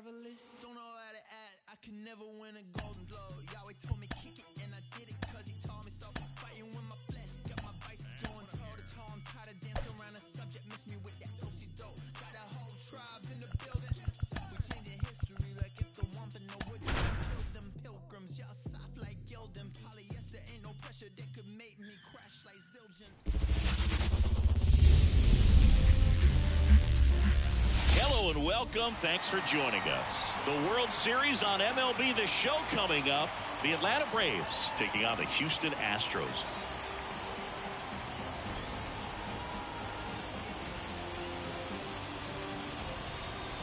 marvelous. Don't know how to act, I can never win a golden globe. Yahweh told me kick it and I did it cause he taught me so. Fighting with my flesh, got my vices going toe to toe. I'm tired of dancing around the subject, miss me with that dosey dope. Got a whole tribe in the building. We changing history like if the wampin' no wood killed them pilgrims. Y'all soft like Gildan. Polyester ain't no pressure that could make me crash like Zildjian. Hello and welcome. Thanks for joining us. The World Series on MLB The Show coming up. The Atlanta Braves taking on the Houston Astros.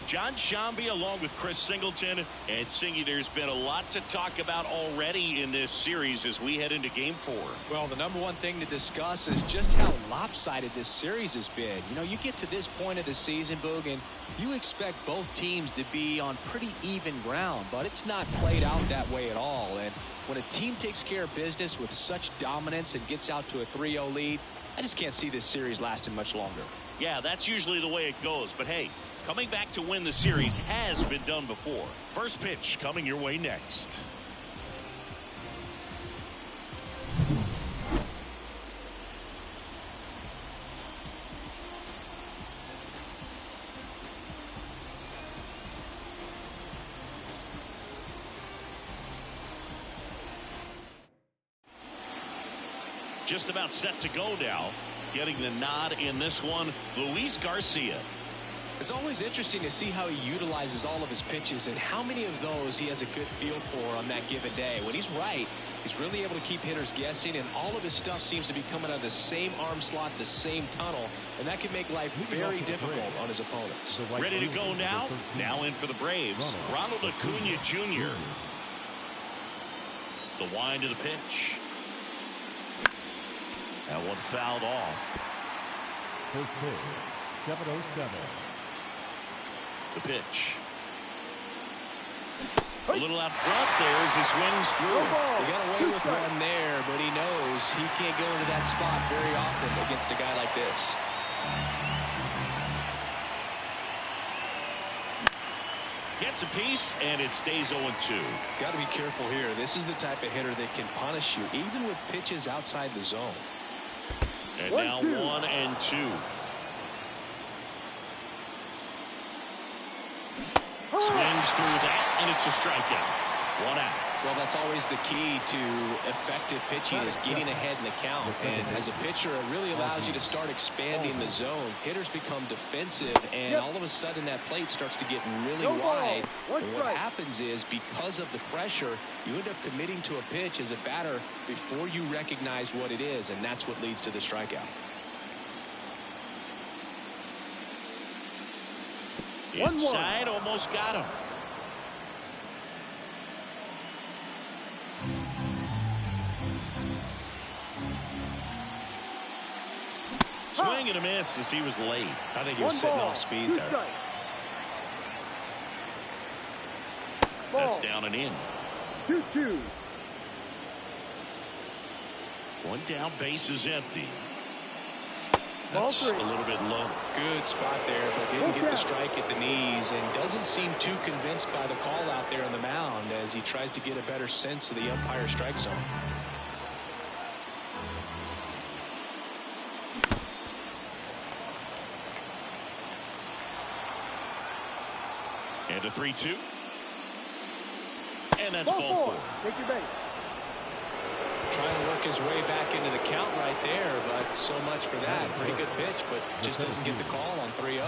John Shambi along with Chris Singleton. And Singy, there's been a lot to talk about already in this series as we head into Game 4. Well, the number one thing to discuss is just how lopsided this series has been. You know, you get to this point of the season, Boog, and you expect both teams to be on pretty even ground, but it's not played out that way at all. And when a team takes care of business with such dominance and gets out to a 3-0 lead, I just can't see this series lasting much longer. Yeah, that's usually the way it goes. But hey, coming back to win the series has been done before. First pitch coming your way next. Just about set to go now. Getting the nod in this one, Luis Garcia. It's always interesting to see how he utilizes all of his pitches and how many of those he has a good feel for on that given day. When he's right, he's really able to keep hitters guessing, and all of his stuff seems to be coming out of the same arm slot, the same tunnel, and that can make life very difficult on his opponents. Ready to go now? Now in for the Braves, Ronald Acuna Jr. The wind of the pitch. That one fouled off. First pitch, 7:07. The pitch. A little out front there as he swings through. He got away with one there, but he knows he can't go into that spot very often against a guy like this. Gets a piece, and it stays 0-2. Got to be careful here. This is the type of hitter that can punish you, even with pitches outside the zone. And now 1-2. Swings through that, and it's a strikeout. 1 out. Well, that's always the key to effective pitching is getting ahead in the count. And as a pitcher, it really allows you to start expanding the zone. Hitters become defensive, and all of a sudden that plate starts to get really wide. And what happens is, because of the pressure, you end up committing to a pitch as a batter before you recognize what it is, and that's what leads to the strikeout. Inside, almost got him. Swing and a miss as he was late. I think he was sitting off speed there. That's down and in. 2-2. One down, base is empty. That's a little bit low. Good spot there, but didn't get the strike at the knees and doesn't seem too convinced by the call out there on the mound as he tries to get a better sense of the umpire strike zone. And a 3-2. And that's ball 4. Take your base. Trying to work his way back into the count right there, but so much for that. Pretty good pitch, but just doesn't get the call on 3-0.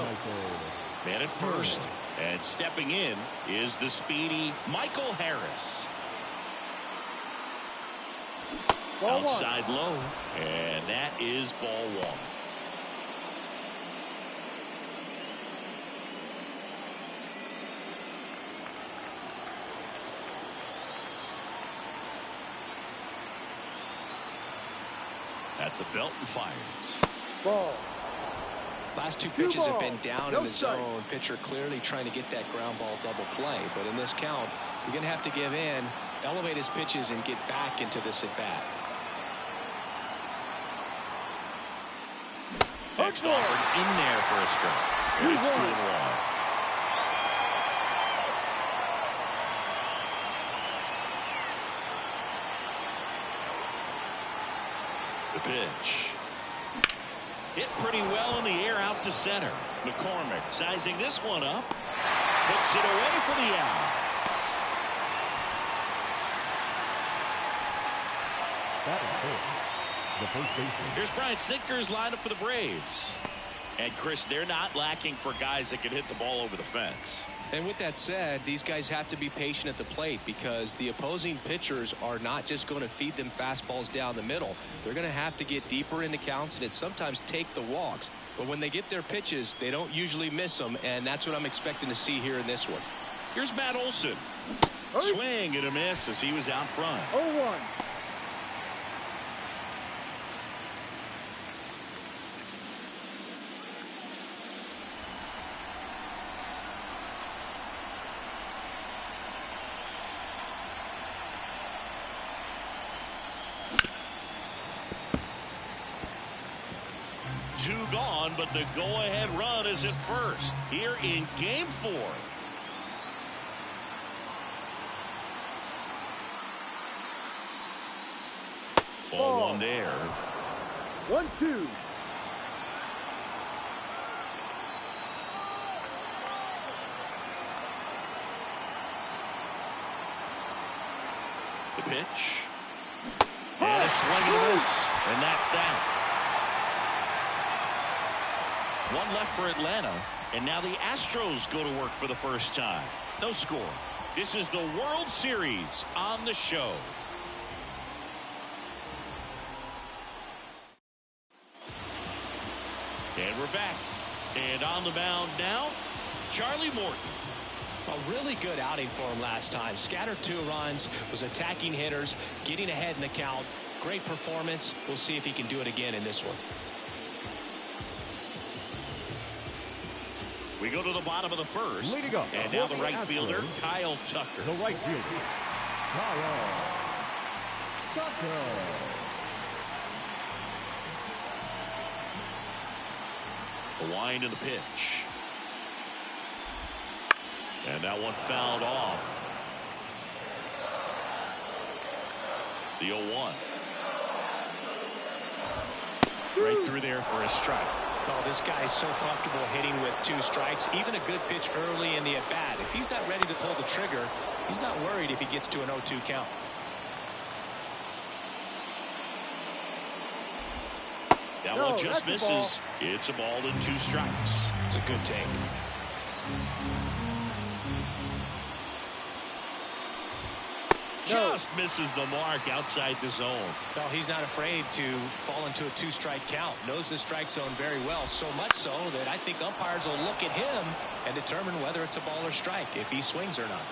Man at first, and stepping in is the speedy Michael Harris. Outside low, and that is ball 1. At the belt and fires. Ball. Last two pitches have been down in the zone. Pitcher clearly trying to get that ground ball double play. But in this count, he's going to have to give in, elevate his pitches, and get back into this at bat. Next offered in there for a strike. And it's 2-1. The pitch. Hit pretty well in the air out to center. McCormick sizing this one up. Puts it away for the out. That is good. The first baseman. Here's Brian Snitker's lineup for the Braves. And Chris, they're not lacking for guys that can hit the ball over the fence. And with that said, these guys have to be patient at the plate because the opposing pitchers are not just going to feed them fastballs down the middle. They're going to have to get deeper into counts and sometimes take the walks. But when they get their pitches, they don't usually miss them, and that's what I'm expecting to see here in this one. Here's Matt Olson. Swing and a miss as he was out front. 0-1. Two gone, but the go-ahead run is at first here in Game 4. Ball one there. 1-2. The pitch. And a swing and a miss. And that's that. One left for Atlanta, and now the Astros go to work for the first time. No score. This is the World Series on the show. And we're back. And on the mound now, Charlie Morton. A really good outing for him last time. Scattered 2 runs, was attacking hitters, getting ahead in the count. Great performance. We'll see if he can do it again in this one. We go to the bottom of the first. Leading up, and now the for right Astros, fielder, Kyle Tucker. The right fielder, Kyle Tucker. The wind and the pitch. And that one fouled off. The 0-1. Right through there for a strike. Oh, this guy's so comfortable hitting with 2 strikes. Even a good pitch early in the at-bat. If he's not ready to pull the trigger, he's not worried if he gets to an 0-2 count. That one just misses. It's a ball and 2 strikes. It's a good take. Just misses the mark outside the zone. Well, he's not afraid to fall into a 2-strike count. Knows the strike zone very well, so much so that I think umpires will look at him and determine whether it's a ball or strike, if he swings or not.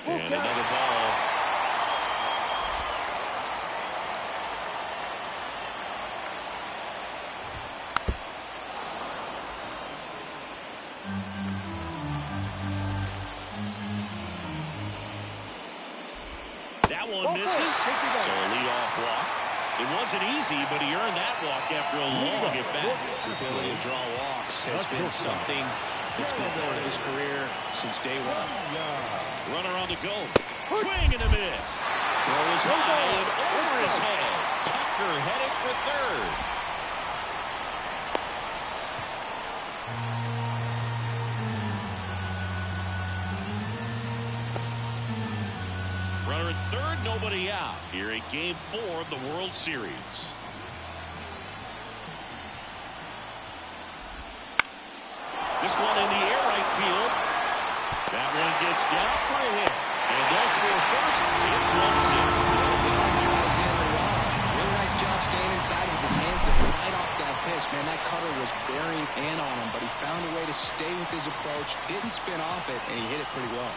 And another ball. That one misses. So a leadoff walk. It wasn't easy, but he earned that walk after a long at bat. His ability to draw walks has been something that's been part of his career since day one. Runner on the go. Swing and a miss. Throws high and over his head. Tucker headed for third. Runner at third, nobody out. Here in Game 4 of the World Series. This one in the air right field. That one gets down for a hit. And they'll score first. It's 1-0. Drives in the wall. Really nice job staying inside with his hands to fight off that pitch. Man, that cutter was bearing in on him, but he found a way to stay with his approach, didn't spin off it, and he hit it pretty well.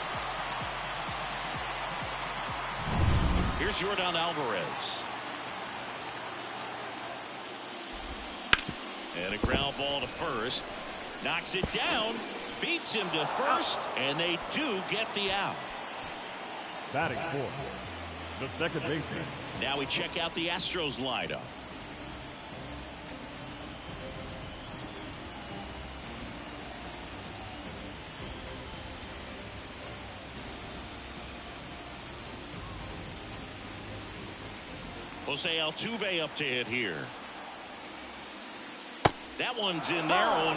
Here's Yordan Alvarez. And a ground ball to first. Knocks it down. Beats him to first. And they do get the out. Batting 4, the second baseman. Now we check out the Astros lineup. Jose Altuve up to hit here. That one's in there, 0-1.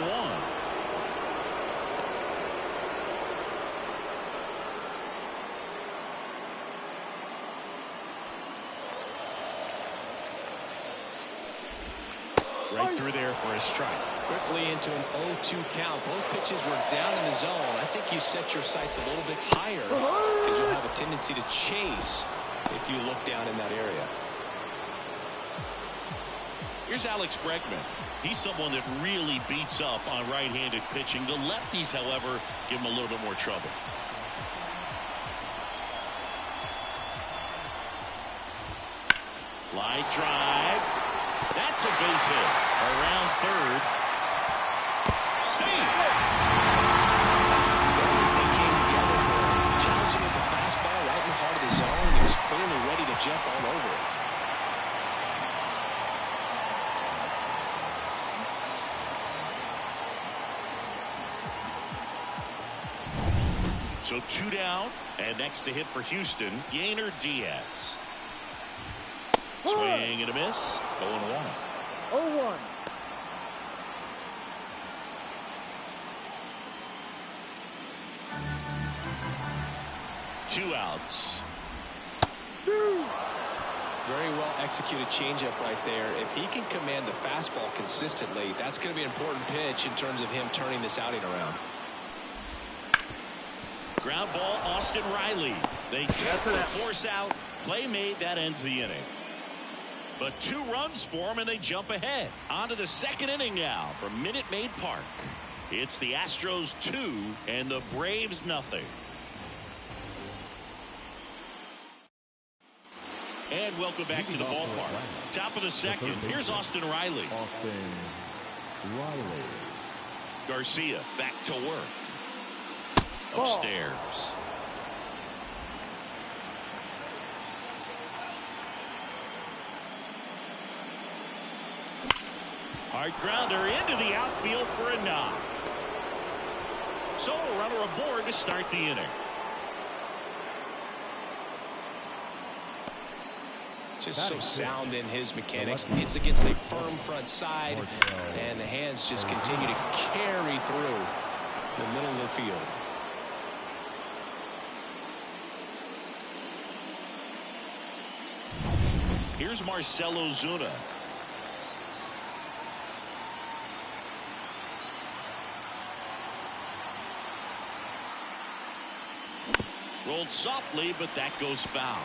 Right through there for a strike. Quickly into an 0-2 count. Both pitches were down in the zone. I think you set your sights a little bit higher because you'll have a tendency to chase if you look down in that area. Here's Alex Bregman. He's someone that really beats up on right-handed pitching. The lefties, however, give him a little bit more trouble. Line drive. That's a base hit. Around third. Save. Everything came together for him. Challenging with the fastball right in the heart of the zone. He was clearly ready to jump all over it. So 2 down, and next to hit for Houston, Yainer Diaz. Swing and a miss. 0-1. 0-1. Two outs. Very well executed changeup right there. If he can command the fastball consistently, that's going to be an important pitch in terms of him turning this outing around. Ground ball, Austin Riley. They get the force out. Play made. That ends the inning. But 2 runs for them, and they jump ahead. On to the second inning now from Minute Maid Park. It's the Astros 2 and the Braves nothing. And welcome back to the ballpark. Top of the second. Here's Austin Riley. Austin Riley. Garcia back to work. Upstairs. Hard grounder into the outfield for a knock. So a runner aboard to start the inning. Just so sound in his mechanics. Hits against a firm front side, and the hands just continue to carry through the middle of the field. Here's Marcell Ozuna. Rolled softly, but that goes foul.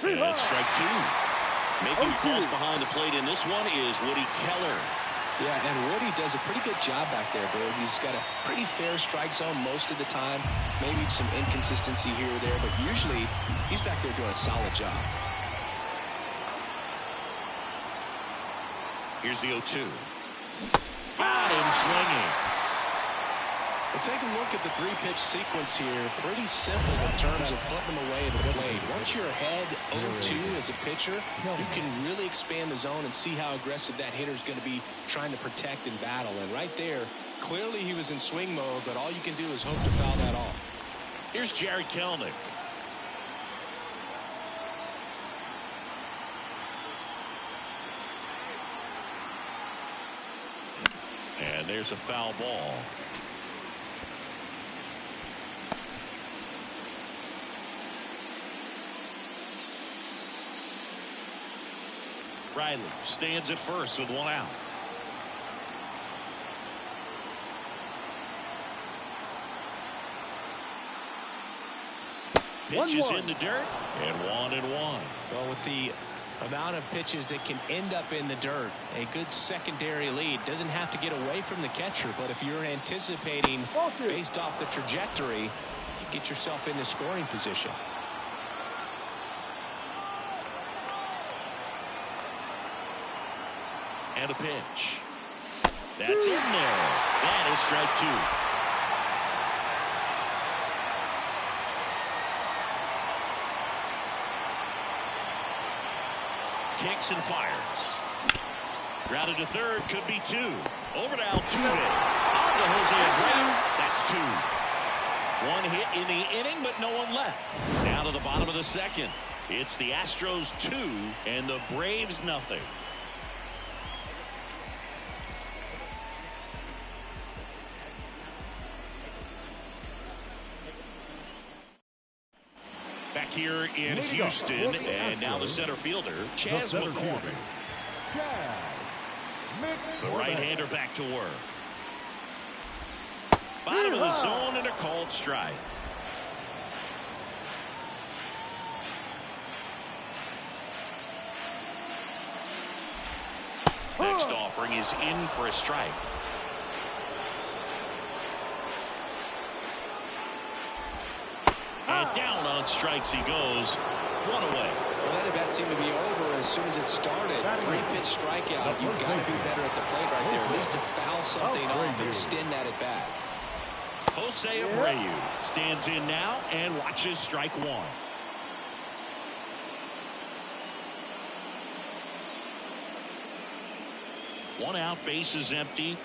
And strike 2. Making calls behind the plate in this one is Woody Keller. Yeah, and Woody does a pretty good job back there, Bill. He's got a pretty fair strike zone most of the time. Maybe some inconsistency here or there, but usually he's back there doing a solid job. Here's the 0-2. Got him swinging. Well, take a look at the 3-pitch sequence here. Pretty simple in terms of putting them away at the plate. Once you're ahead 0-2 as a pitcher, you can really expand the zone and see how aggressive that hitter is going to be trying to protect and battle. And right there, clearly he was in swing mode, but all you can do is hope to foul that off. Here's Jerry Kelnick. And there's a foul ball. Riley stands at first with 1 out. Pitch is in the dirt, and 1-1. Well, with the amount of pitches that can end up in the dirt, a good secondary lead doesn't have to get away from the catcher, but if you're anticipating based off the trajectory, get yourself into scoring position. And a pitch. That's in there. That is strike two. Kicks and fires. Grounded to third, could be two. Over to Altuve. On to Jose Abreu. That's two. One hit in the inning, but no one left. Down to the bottom of the second. It's the Astros 2 and the Braves nothing. Back here in Houston, and now the center fielder, Chas McCormick. The right-hander back to work. Bottom of the zone and a called strike. Next offering is in for a strike. And down on strikes he goes. One away. Well, that at-bat seemed to be over as soon as it started. Three-pitch strikeout. You've got to be better at the plate right there. At least to foul something off, extend that at-bat. Jose Abreu stands in now and watches strike one. One out, base is empty.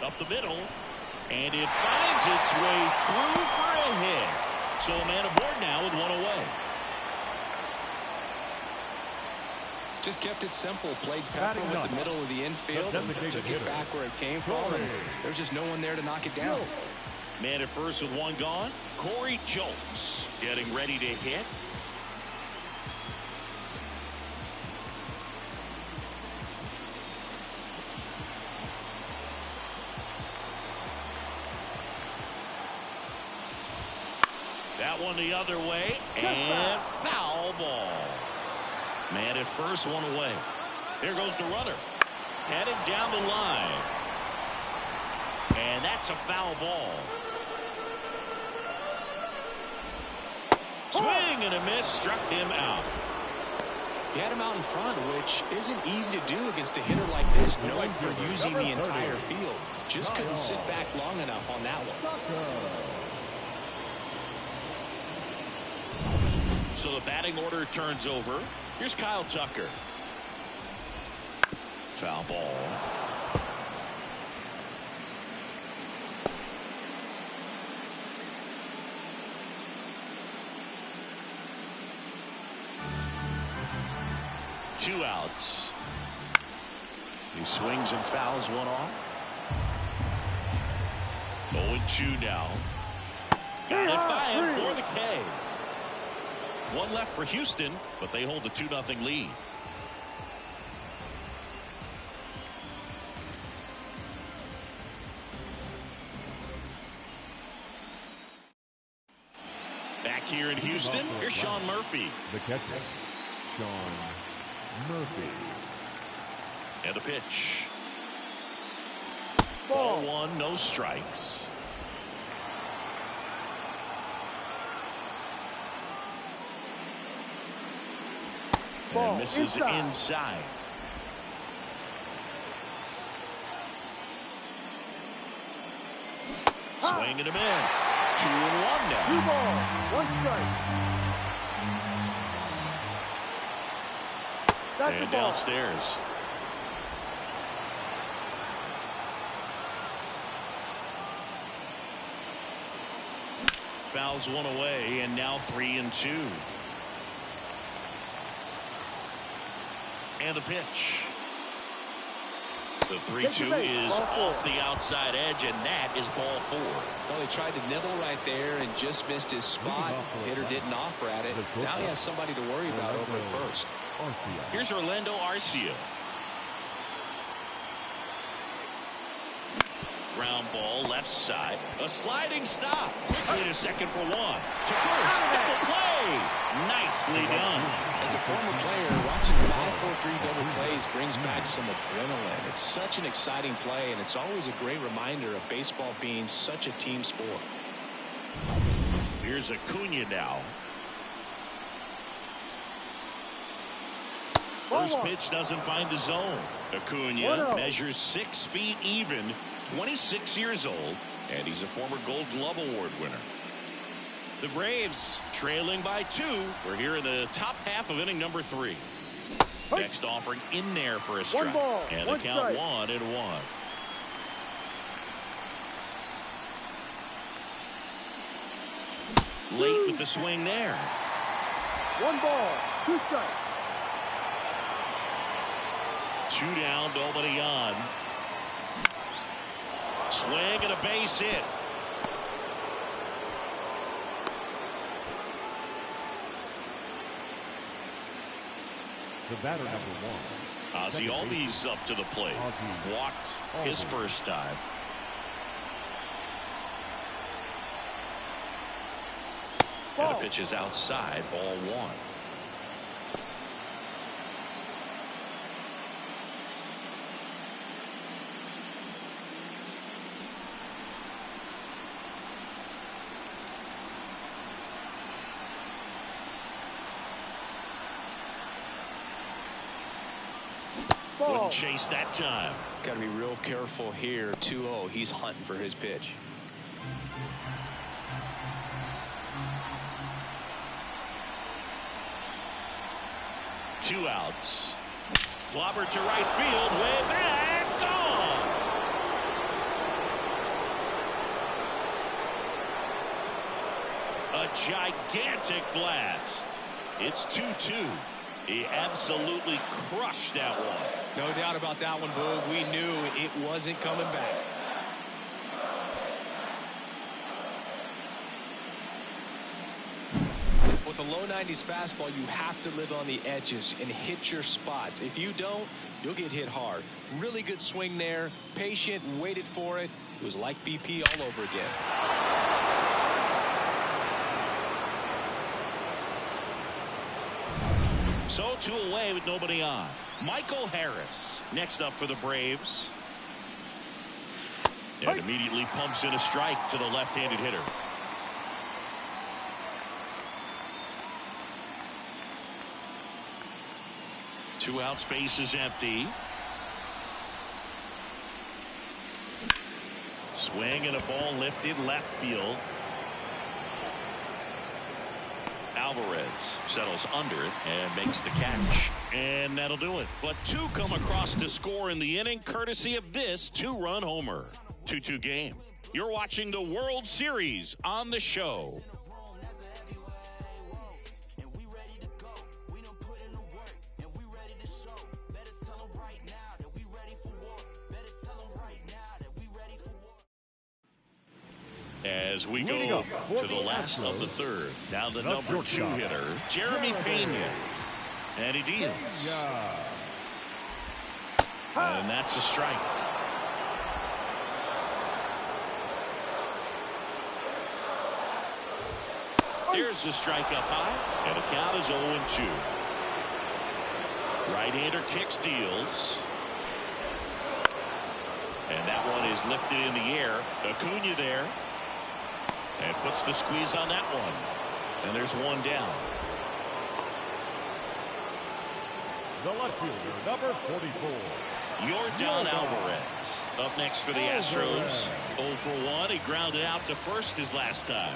Up the middle, and it finds its way through for a hit. So a man aboard now with one away. Just kept it simple. Played pepper with the middle of the infield and took it back where it came from. And there's just no one there to knock it down. Man at first with one gone. Corey Julks getting ready to hit. That one the other way, and foul ball. Man at first, one away. Here goes the runner. Heading down the line. And that's a foul ball. Swing and a miss, struck him out. He had him out in front, which isn't easy to do against a hitter like this, known for using the entire field. Just couldn't sit back long enough on that one. So the batting order turns over. Here's Kyle Tucker. Foul ball. Two outs. He swings and fouls one off. 0-2 now. Got it by him for the K. One left for Houston, but they hold a 2-0 lead. Back here in Houston, here's Sean Murphy. The catcher, Sean Murphy. And a pitch. Ball one, no strikes. And misses inside. Swing and a miss. 2-1 now. 2 balls, 1 strike. And downstairs. Fouls one away, and now 3-2. And the pitch. The 3-2 is off the outside edge, and that is ball 4. Well, he tried to nibble right there and just missed his spot. Hitter didn't offer at it. Now he has somebody to worry about over at first. Here's Orlando Arcia. Ground ball left side. A sliding stop. Quickly to second for one. To first. Double play. Nicely done. As a former player, watching 5-4-3 double plays brings back some adrenaline. It's such an exciting play, and it's always a great reminder of baseball being such a team sport. Here's Acuna now. First pitch doesn't find the zone. Acuna measures 6 feet even, 26 years old, and he's a former Gold Glove Award winner. The Braves trailing by 2. We're here in the top half of inning number 3. Next offering in there for a strike. And the count 1-1. Late with the swing there. 1 ball, 2 strikes. 2 down, nobody on. Swing and a base hit. The batter number 1. Ozzy Albies up to the plate. Walked his first time. And the pitch is outside, ball 1. Wouldn't chase that time. Got to be real careful here. 2-0. He's hunting for his pitch. Two outs. Clobber to right field. Way back. Gone. A gigantic blast. It's 2-2. He absolutely crushed that one. No doubt about that one, Boog. We knew it wasn't coming back. With a low 90s fastball, you have to live on the edges and hit your spots. If you don't, you'll get hit hard. Really good swing there. Patient, waited for it. It was like BP all over again. So 2 away with nobody on. Michael Harris next up for the Braves. And immediately pumps in a strike to the left-handed hitter. Two out, space is empty. Swing and a ball lifted left field. Alvarez settles under it and makes the catch. And that'll do it. But 2 come across to score in the inning, courtesy of this 2-run homer. 2-2 game. You're watching the World Series on the show. As we go to the last of the third. Now the number 2 hitter, Jeremy Pena. And he deals. And that's a strike. Here's the strike up high. And the count is 0-2. Right-hander kicks, deals. And that one is lifted in the air. Acuna there. And puts the squeeze on that one. And there's 1 down. The left fielder, number 44. Yordan Alvarez up next for the Astros. 0 for 1. He grounded out to first his last time.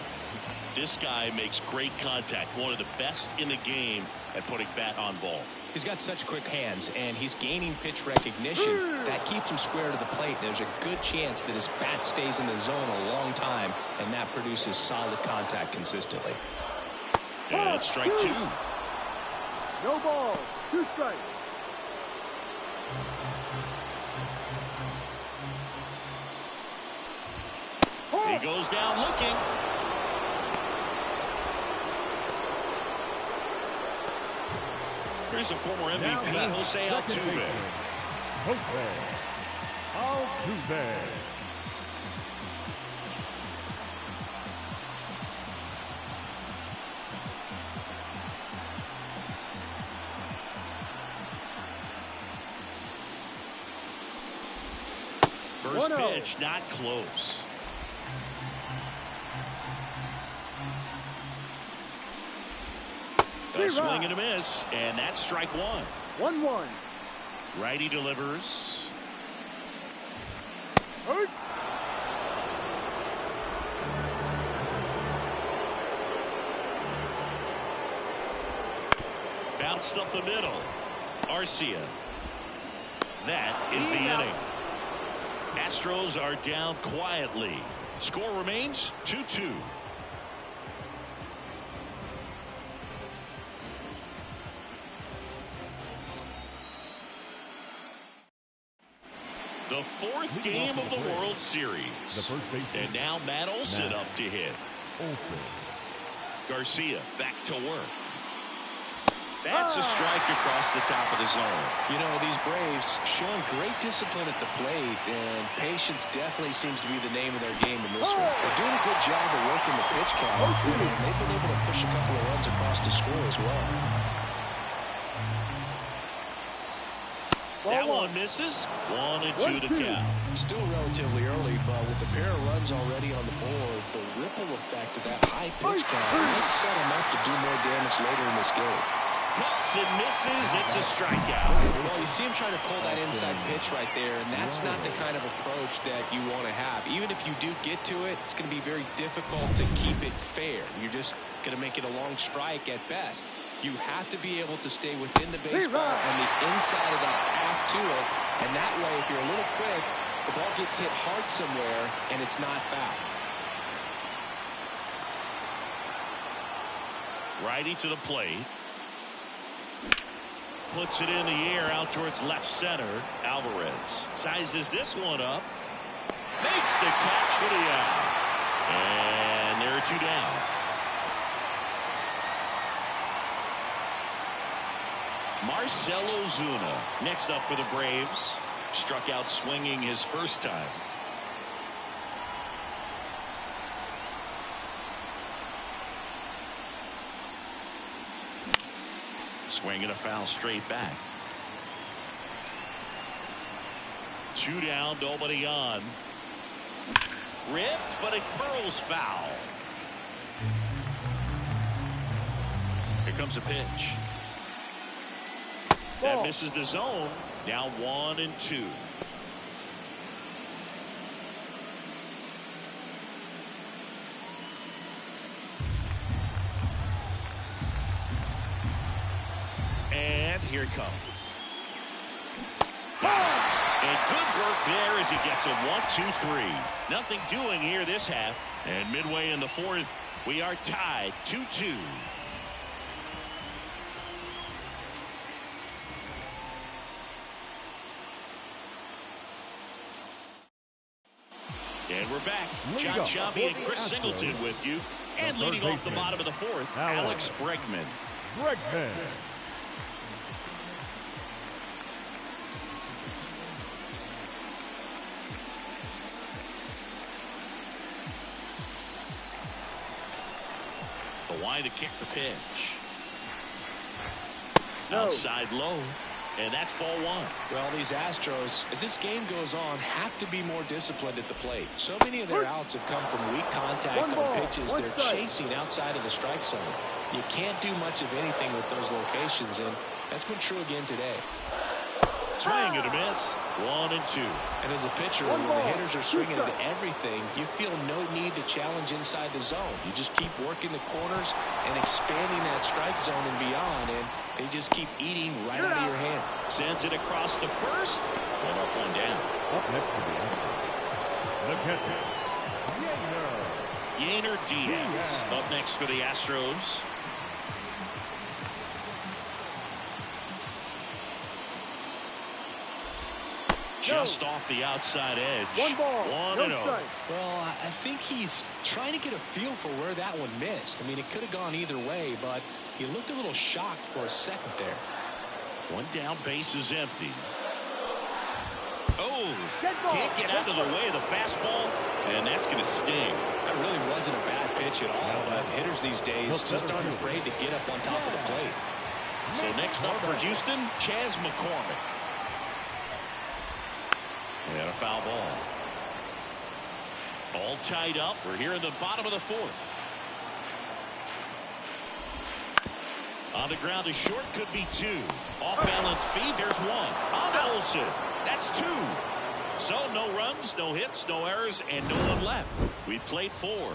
This guy makes great contact. One of the best in the game at putting bat on ball. He's got such quick hands, and he's gaining pitch recognition. That keeps him square to the plate. There's a good chance that his bat stays in the zone a long time, and that produces solid contact consistently. And strike 2. No ball, 2 strikes. He goes down looking. Here's the former MVP, Jose Altuve. Jose Altuve. First pitch, not close. A swing and a miss, and that's strike one. 1-1. Righty delivers. Hurt. Bounced up the middle. Arcia. That is the inning. Astros are down quietly. Score remains 2-2. The fourth game of the World Series. And now Matt Olson up to hit. Garcia back to work. That's a strike across the top of the zone. You know, these Braves showing great discipline at the plate, and patience definitely seems to be the name of their game in this one. They're doing a good job of working the pitch count, and they've been able to push a couple of runs across to score as well. That one misses. 1-2 to count. It's still relatively early, but with a pair of runs already on the board, the ripple effect of that high pitch count might set them up to do more damage later in this game. Cuts and misses. It's a strikeout. Well, you see him trying to pull that inside pitch right there, and that's not the kind of approach that you want to have. Even if you do get to it, it's going to be very difficult to keep it fair. You're just going to make it a long strike at best. You have to be able to stay within the baseball on the inside of that path to it, and that way, if you're a little quick, the ball gets hit hard somewhere, and it's not foul. Righty to the plate. Puts it in the air out towards left center. Alvarez sizes this one up. Makes the catch for the out. And there are two down. Marcell Ozuna next up for the Braves. Struck out swinging his first time. Swing and a foul straight back. Two down, nobody on. Ripped, but it curls foul. Here comes a pitch. That misses the zone. Now 1-2. And here it comes. And good work there as he gets a 1-2-3. Nothing doing here this half. And midway in the fourth, we are tied 2-2. And we're back. John Sciambi and Chris Singleton with you. And leading off the bottom of the fourth, Alex Bregman. The wide to kick the pitch. Outside low. And that's ball one. Well, these Astros, as this game goes on, have to be more disciplined at the plate. So many of their outs have come from weak contact on pitches they're chasing outside of the strike zone. You can't do much of anything with those locations, and that's been true again today. Swing and a miss. 1-2. And as a pitcher, when the hitters are swinging at everything, you feel no need to challenge inside the zone. You just keep working the corners and expanding that strike zone and beyond, and they just keep eating right out of your hand. Sends it across the first. And up one down. Up next to the catcher, Yainer Diaz up next for the Astros. Just off the outside edge. 1-0. Well, I think he's trying to get a feel for where that one missed. I mean, it could have gone either way, but he looked a little shocked for a second there. One down, base is empty. Oh, can't get out of the way of the fastball, and that's going to sting. That really wasn't a bad pitch at all, but hitters these days just aren't afraid to get up on top of the plate. So next up for Houston, Chas McCormick. And a foul ball. All tied up. We're here in the bottom of the fourth. On the ground is short, could be two. Off balance feed, there's one. On to Olsen. That's two. So no runs, no hits, no errors, and no one left. We played four.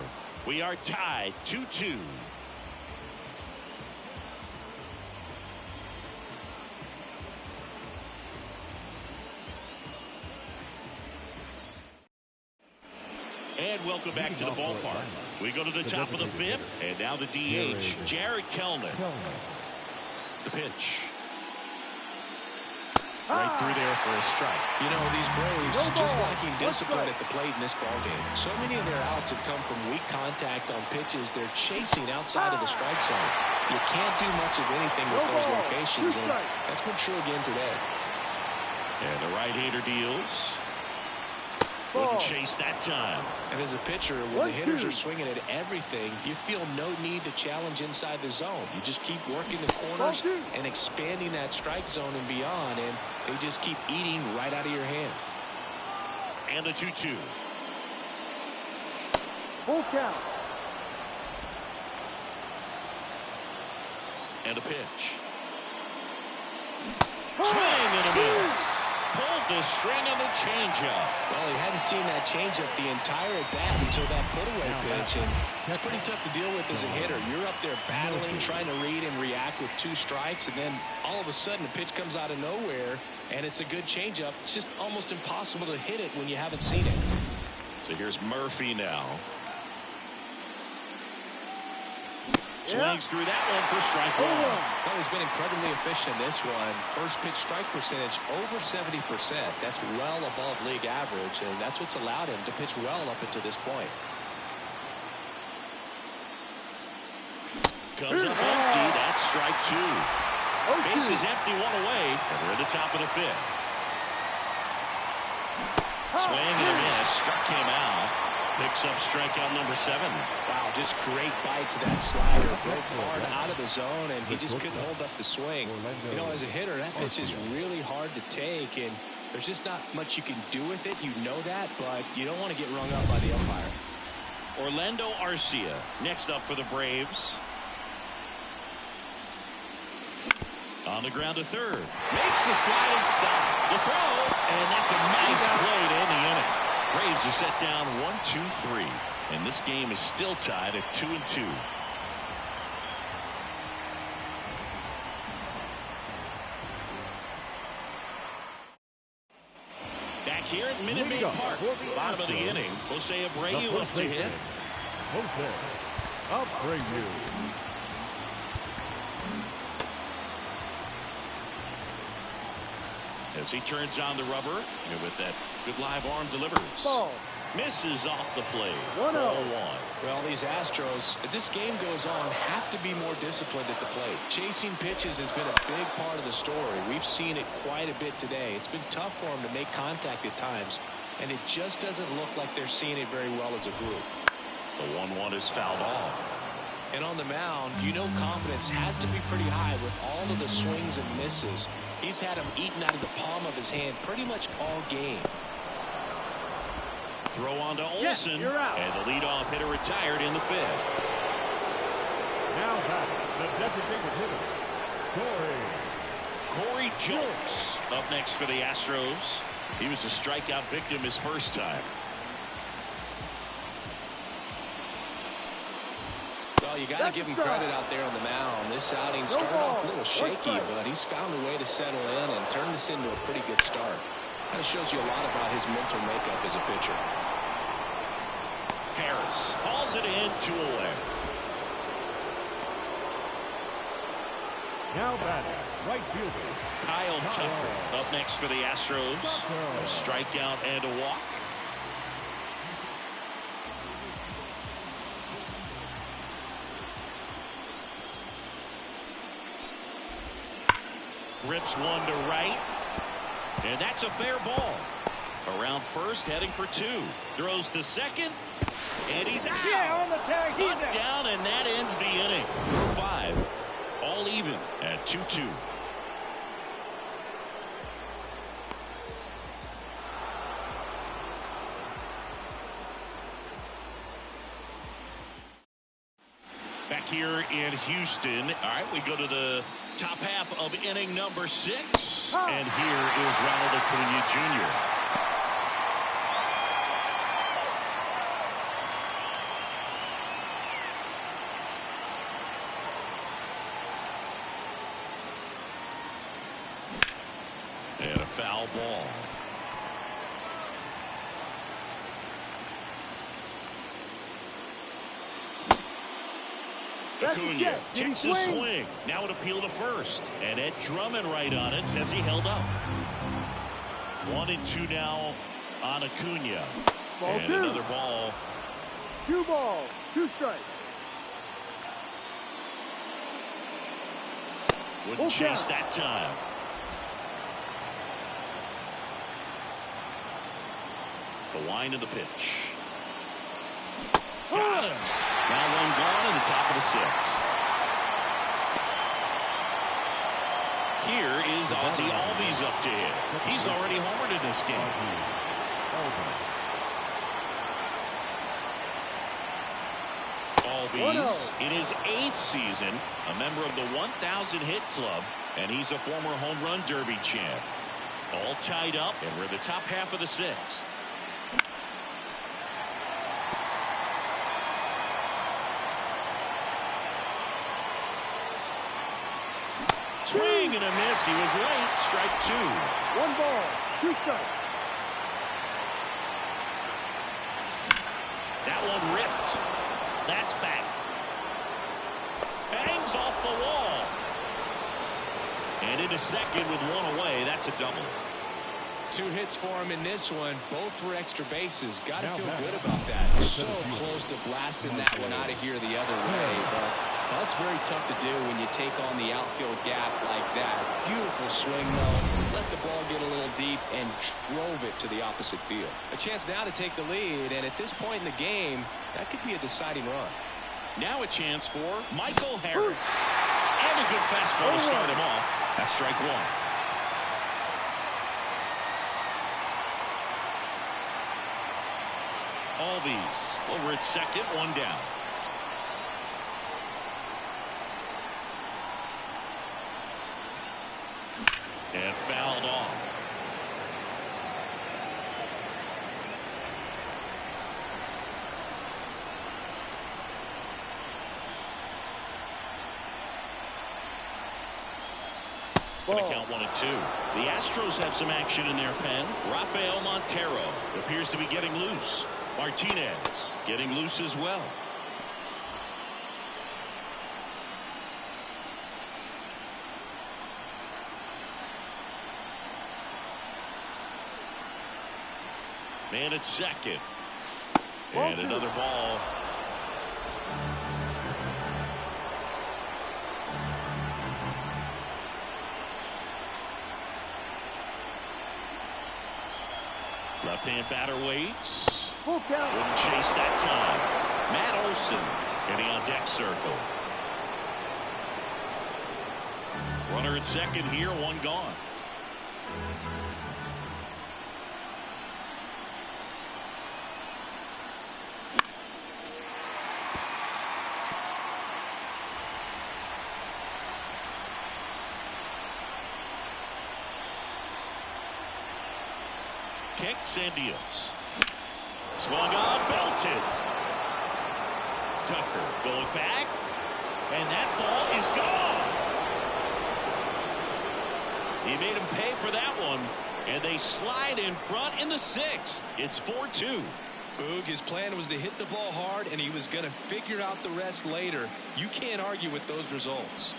We are tied 2-2. And welcome back to the ballpark. We go to the top of the fifth, and now the DH, Jared Kelnick. The pitch. Right through there for a strike. You know, these Braves just lacking discipline at the plate in this ballgame. So many of their outs have come from weak contact on pitches they're chasing outside of the strike zone. You can't do much of anything with those locations, and that's been true again today. And the right-hander deals. Wouldn't chase that time. And as a pitcher, when the hitters are swinging at everything, you feel no need to challenge inside the zone. You just keep working the corners and expanding that strike zone and beyond, and they just keep eating right out of your hand. And the 2-2. Full count. And a pitch. Swing and a miss. Pulled the string on the changeup. Well, he hadn't seen that changeup the entire at-bat until that put-away pitch, and it's pretty tough to deal with as a hitter. You're up there battling, trying to read and react with two strikes, and then all of a sudden a pitch comes out of nowhere, and it's a good changeup. It's just almost impossible to hit it when you haven't seen it. So here's Murphy now. Swings through that one for strike one. Well, he's been incredibly efficient in this one. First pitch strike percentage over 70%. That's well above league average, and that's what's allowed him to pitch well up until this point. Comes up empty. That's strike two. Base is empty, one away, and we're at the top of the fifth. Swing and a miss. Struck him out. Picks up strikeout number 7. Wow, just great bite to that slider. Broke hard out of the zone, and he just couldn't hold up the swing. You know, as a hitter, that pitch is really hard to take, and there's just not much you can do with it. You know that, but you don't want to get rung up by the umpire. Orlando Arcia next up for the Braves. On the ground to third. Makes the sliding stop. The throw, and that's a nice play to end the inning. Braves are set down 1-2-3, and this game is still tied at 2-2. Back here at Minute Maid Park, bottom of the inning, Jose Abreu up to hit. Jose Abreu. As he turns on the rubber, and with that good live arm delivers. Ball. Misses off the plate. 1-0. 1-1. Well, these Astros, as this game goes on, have to be more disciplined at the plate. Chasing pitches has been a big part of the story. We've seen it quite a bit today. It's been tough for them to make contact at times, and it just doesn't look like they're seeing it very well as a group. The 1-1 is fouled off. And on the mound, you know confidence has to be pretty high with all of the swings and misses. He's had them eaten out of the palm of his hand pretty much all game. Throw on to Olsen, and the leadoff hitter retired in the fifth. Now back, the designated hitter, Corey Julks up next for the Astros. He was a strikeout victim his first time. Well, you got to give him credit out there on the mound. This outing started off a little shaky, but he's found a way to settle in and turn this into a pretty good start. Kind of shows you a lot about his mental makeup as a pitcher. Harris hauls it in, 2 away. Now batting, right fielder, Kyle Tucker up next for the Astros. A strikeout and a walk. Rips one to right. And that's a fair ball. Around first, heading for 2. Throws to second. And he's out. Yeah, on the tag. Put down, and that ends the inning. 5. All even at 2-2. back here in Houston. All right, we go to the top half of inning number 6. And here is Ronald Acuna Jr. And a foul ball. Acuna checks the swing. Now an appeal to first. And Ed Drummond right on it says he held up. 1-2 now on Acuna. Ball and 2. Another ball. 2 balls, 2 strikes. Wouldn't chase that time. The line of the pitch. Got him. Now one gone in the top of the 6th. Here is Ozzie Albies up to hit. He's already homered in this game. Albies in his 8th season, a member of the 1,000 hit club, and he's a former home run derby champ. All tied up, and we're in the top half of the 6th. Swing and a miss. He was late. Strike 2. 1 ball, 2 strikes. That one ripped. That's back. Hangs off the wall. And into second with 1 away. That's a double. 2 hits for him in this one, both for extra bases. Got to feel good about that. So close to blasting that one out of here the other way, but that's very tough to do when you take on the outfield gap like that. Beautiful swing, though. Let the ball get a little deep and drove it to the opposite field. A chance now to take the lead, and at this point in the game, that could be a deciding run. Now a chance for Michael Harris. And a good fastball to start him off. That's strike 1. Albies over at second, 1 down. And fouled off. Going to count 1-2. The Astros have some action in their pen. Rafael Montero appears to be getting loose. Martinez getting loose as well. Man at second. And another ball. Left-hand batter waits. Full count. Wouldn't chase that time. Matt Olson getting on deck circle. Runner at second here, 1 gone. Kicks and deals. Swung on, belted. Tucker going back, and that ball is gone. He made him pay for that one, and they slide in front in the 6th. It's 4-2. Boog, his plan was to hit the ball hard, and he was going to figure out the rest later. You can't argue with those results.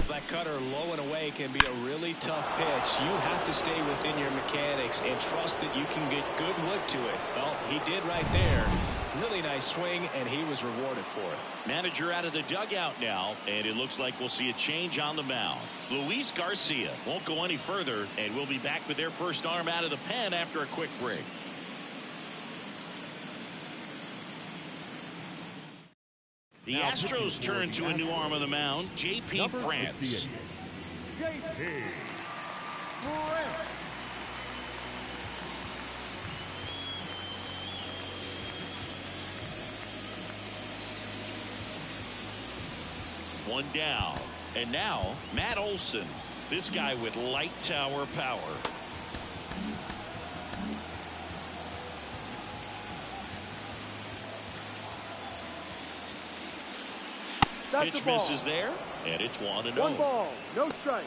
That cutter low and away can be a really tough pitch. You have to stay within your mechanics and trust that you can get good wood to it. Well, he did right there. Really nice swing, and he was rewarded for it. Manager out of the dugout now, and it looks like we'll see a change on the mound. Luis Garcia won't go any further, and we'll be back with their first arm out of the pen after a quick break. The Astros turn to a new arm on the mound, J.P. France. J.P. France. One down. And now, Matt Olson. This guy with light tower power. That's Pitch the ball. misses there, and it's 1-0. One ball, no strike.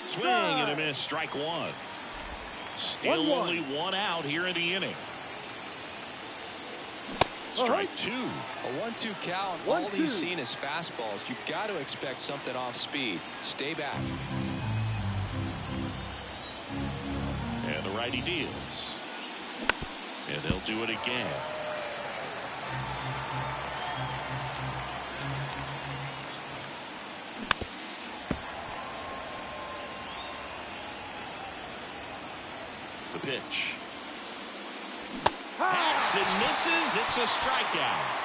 Swing and a miss, strike one. Still 1-1. only one out here in the inning. Strike two. A 1-2 count. All he's seen is fastballs. You've got to expect something off speed. Stay back. And the righty deals. And they'll do it again. The pitch. Hacks and misses. It's a strikeout.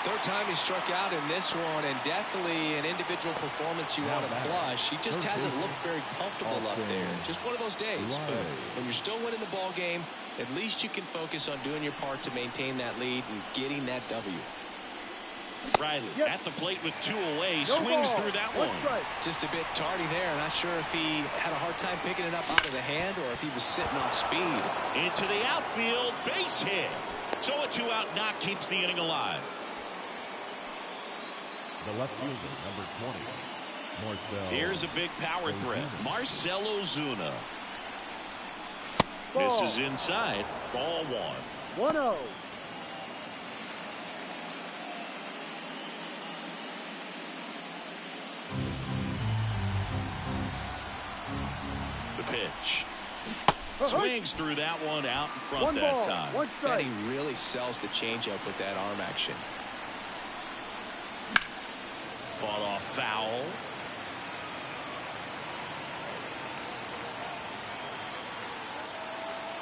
Third time he struck out in this one, and definitely an individual performance you want to flush. He just hasn't looked very comfortable up there. Just one of those days. But when you're still winning the ball game, at least you can focus on doing your part to maintain that lead and getting that W. Riley at the plate with two away, swings through that one. Just a bit tardy there. Not sure if he had a hard time picking it up out of the hand or if he was sitting off speed. Into the outfield, base hit. So a two-out knock keeps the inning alive. The left fielder, number 20, Marcell. Here's a big power threat, Marcell Ozuna. Ball. This is inside, ball one. 1-0. The pitch. Swings through that one out in front One that ball, time. one strike. And he really sells the changeup with that arm action. Fought off foul.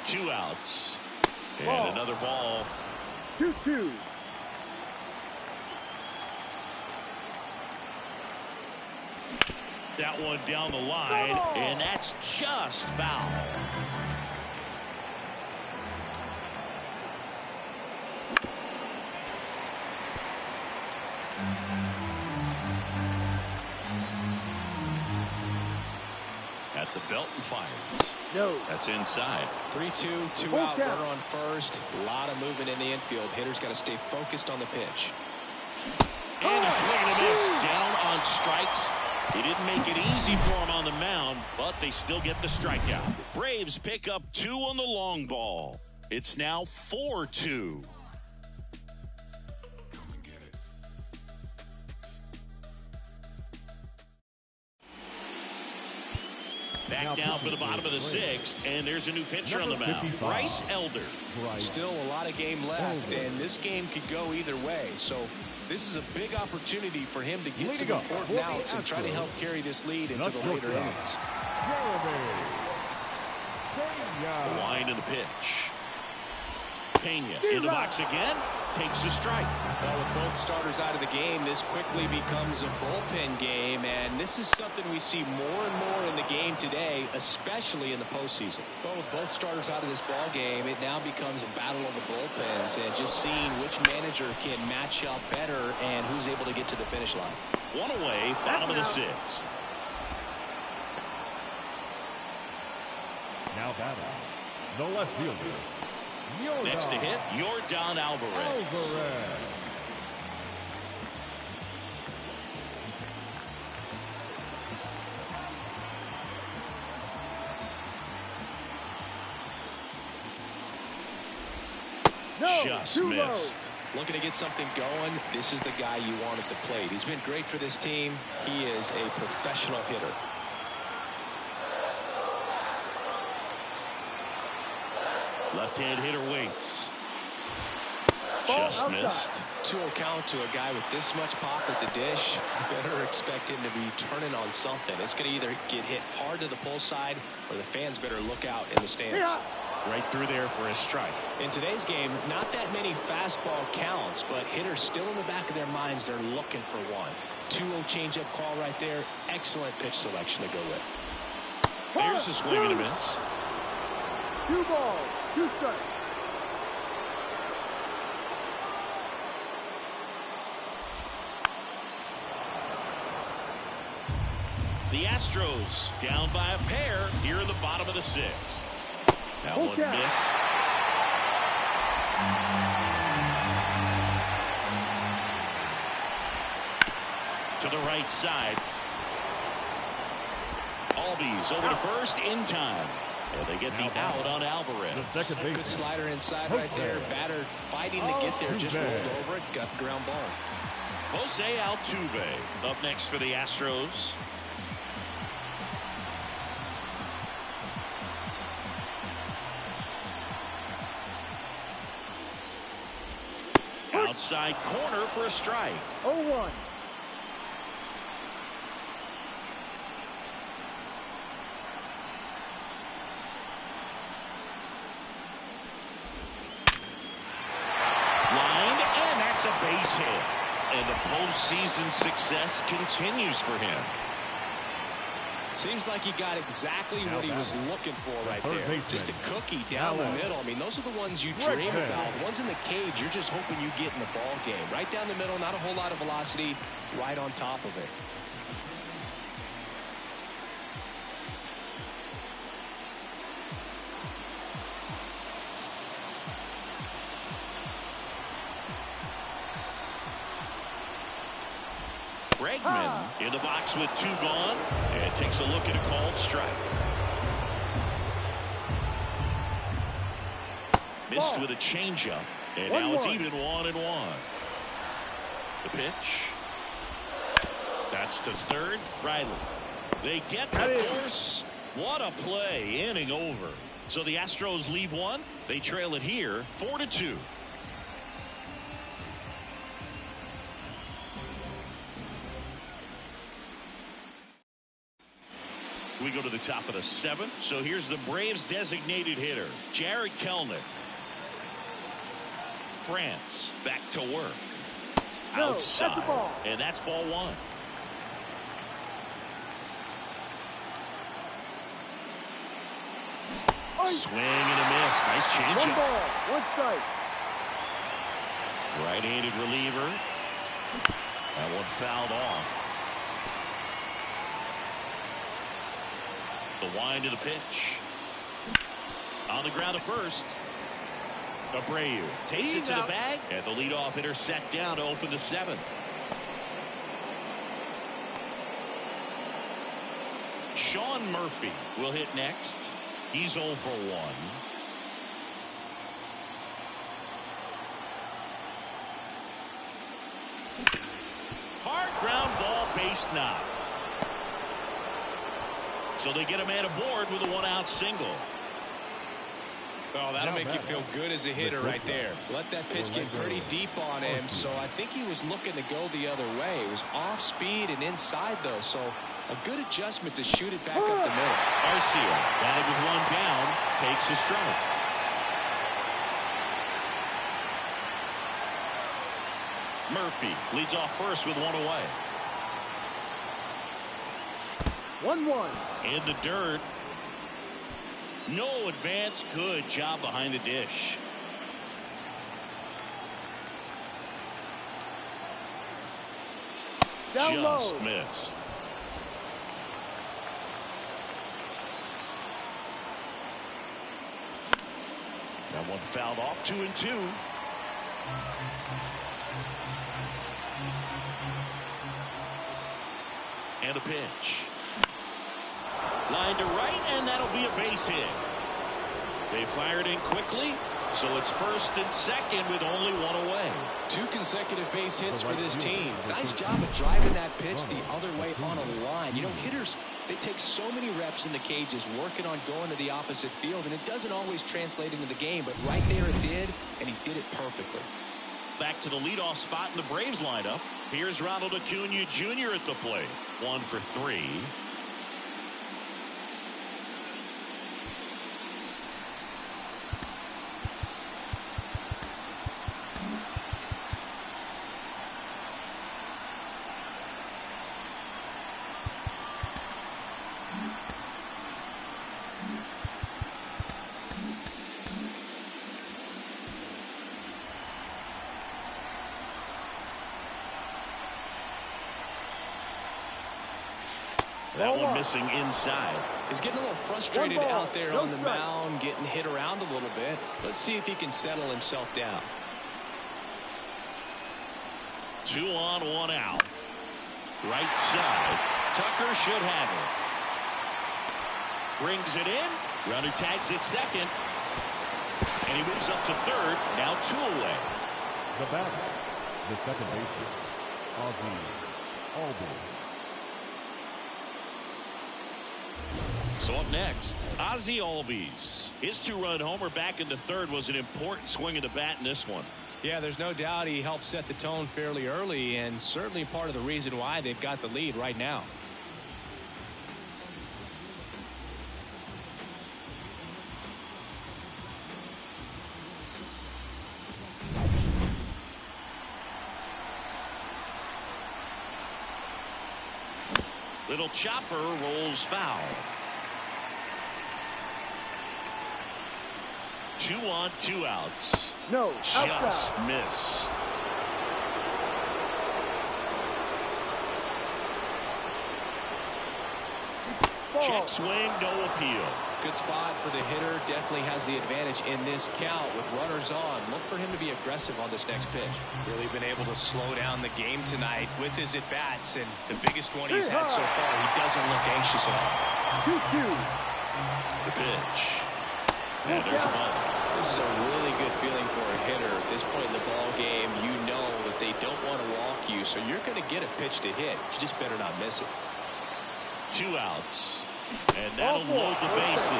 Two outs. And another ball. 2-2. That one down the line, and that's just foul. At the belt and fires. No. That's inside. 3-2, two Full out, count. runner on first. A lot of movement in the infield. Hitter's got to stay focused on the pitch. And a swing and a miss down on strikes. He didn't make it easy for him on the mound, but they still get the strikeout. Braves pick up two on the long ball. It's now 4-2. Back now for the bottom of the sixth, and there's a new pitcher on the mound, Bryce Elder. Still a lot of game left, and this game could go either way. So this is a big opportunity for him to get some important outs and try to help carry this lead into the later innings. The line and the pitch. Pena in the box again, takes a strike. Well, with both starters out of the game, this quickly becomes a bullpen game, and this is something we see more and more in the game today, especially in the postseason. Well, with both starters out of this ball game, it now becomes a battle of the bullpens, and just seeing which manager can match up better and who's able to get to the finish line. One away, bottom of the sixth. Now batting, the left fielder. Next to hit, Yordan Alvarez. Just missed. Looking to get something going. This is the guy you want at the plate. He's been great for this team. He is a professional hitter. Left-hand hitter waits. Just missed. 2-0 count to a guy with this much pop at the dish. Better expect him to be turning on something. It's going to either get hit hard to the pull side or the fans better look out in the stands. Right through there for a strike. In today's game, not that many fastball counts, but hitters still in the back of their minds, they're looking for one. 2-0 changeup call right there. Excellent pitch selection to go with. Here's a swing and a miss. 2 balls, 2 strikes. The Astros down by a pair here in the bottom of the 6th. That one missed. To the right side. Albies over to first in time. And they get the out on Alvarez. The second baseman. Good slider inside right there. Batter fighting to get there. Just rolled over it. Got the ground ball. Jose Altuve up next for the Astros. Outside corner for a strike. 0-1. Lined, and that's a base hit. And the postseason success continues for him. Seems like he got exactly what he was looking for right there. Just a cookie down the middle. I mean, those are the ones you dream about. The ones in the cage, you're just hoping you get in the ball game. Right down the middle, not a whole lot of velocity, right on top of it. Bregman in the box with 2 gone and takes a look at a called strike. Missed with a changeup, and now it's even 1-1. The pitch. That's to third. Riley. They get the force. What a play. Inning over. So the Astros leave 1. They trail it here 4-2. We go to the top of the 7th. So here's the Braves designated hitter, Jared Kelenic. France back to work. Outside. And that's ball 1. Swing and a miss. Nice changeup. 1 ball, 1 strike. Right-handed reliever. That one fouled off. The wind of the pitch. On the ground to first. Abreu takes it to the bag, and the leadoff hitter set down to open the 7th. Sean Murphy will hit next. He's 0 for 1. Hard ground ball, base knock. So they get a man aboard with a 1-out single. Oh, that'll make you feel good as a hitter right there. Let that pitch get pretty deep on him. So I think he was looking to go the other way. It was off speed and inside, though. So a good adjustment to shoot it back up the middle. Garcia, batted with 1 down, takes a strike. Murphy leads off first with 1 away. 1-1. In the dirt. No advance. Good job behind the dish. Down Just low. missed. That one fouled off. 2-2. And a pitch. Line to right, and that'll be a base hit. They fired in quickly, so it's first and second with only 1 away. 2 consecutive base hits for this team. Nice job of driving that pitch the other way on a line. You know, hitters, they take so many reps in the cages working on going to the opposite field, and it doesn't always translate into the game, but right there it did, and he did it perfectly. Back to the leadoff spot in the Braves lineup. Here's Ronald Acuna Jr. at the plate. 1 for 3. That one missing inside. He's getting a little frustrated out there on the mound, getting hit around a little bit. Let's see if he can settle himself down. 2 on, 1 out. Right side. Tucker should have it. Brings it in. Runner tags it second. And he moves up to third. Now 2 away. The batter, the second baseman, Ozzie Albies. So up next, Ozzie Albies. His 2-run homer back in the third was an important swing of the bat in this one. Yeah, there's no doubt he helped set the tone fairly early, and certainly part of the reason why they've got the lead right now. Little chopper rolls foul. 2 on, 2 outs. No, Just outside. missed. Check swing, no appeal. Good spot for the hitter. Definitely has the advantage in this count with runners on. Look for him to be aggressive on this next pitch. Really been able to slow down the game tonight with his at-bats, and the biggest one he's had so far, he doesn't look anxious at all. 2-2. The pitch. And there's a ball. This is a really good feeling for a hitter. At this point in the ball game, you know that they don't want to walk you, so you're going to get a pitch to hit. You just better not miss it. 2 outs. And that'll load the bases.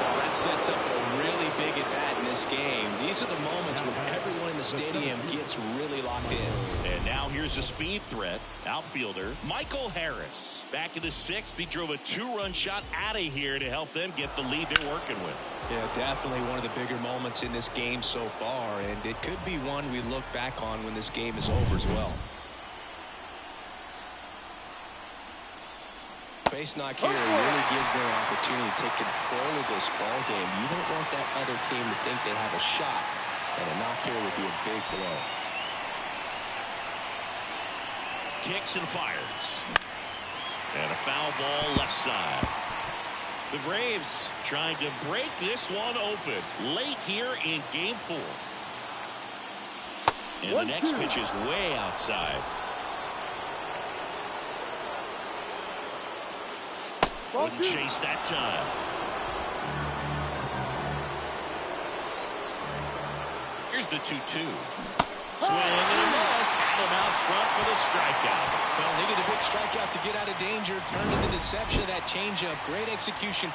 Well, that sets up a really big at-bat in this game. These are the moments when everyone in the stadium gets really locked in. And now here's a speed threat. Outfielder Michael Harris. Back in the 6th, he drove a 2-run shot out of here to help them get the lead they're working with. Yeah, definitely one of the bigger moments in this game so far, and it could be one we look back on when this game is over as well. Base knock here really gives them an opportunity to take control of this ball game. You don't want that other team to think they have a shot, and a knock here would be a big blow. Kicks and fires. And a foul ball left side. The Braves trying to break this one open late here in Game 4. And the next pitch is way outside. Wouldn't chase that time. Here's the 2-2. Swing and a miss. Had him out front for the strikeout. Well, needed a big strikeout to get out of danger. Turned into the deception of that changeup. Great execution.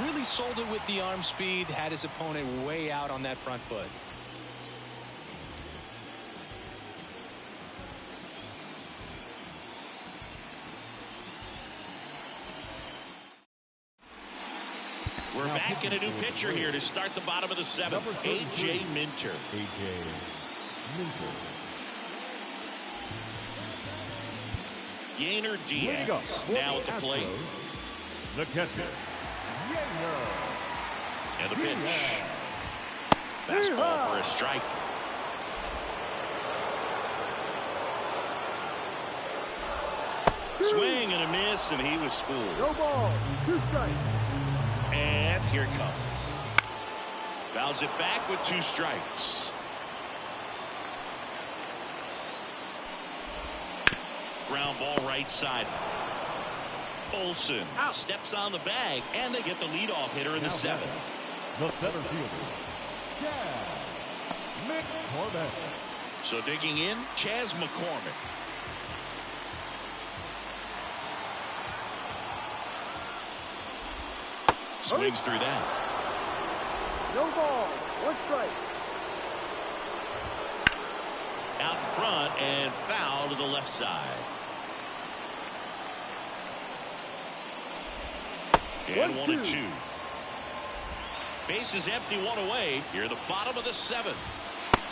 Really sold it with the arm speed. Had his opponent way out on that front foot. We're back in a new pitcher here to start the bottom of the 7th. A.J. Minter. A.J. Minter. Yainer Diaz now at the plate. The catcher, Yainer. And the pitch. Fastball for a strike. Swing and a miss, and he was fooled. No ball. 2 strikes. And here it comes. Fouls it back with 2 strikes. Ground ball right side. Olsen steps on the bag, and they get the leadoff hitter in the 7th. The center fielder, Chaz McCormick. So digging in, Chaz McCormick. Swings through that. No ball. 1 strike. Out in front and foul to the left side. And 1-2. Base is empty, 1 away. Here, the bottom of the 7th.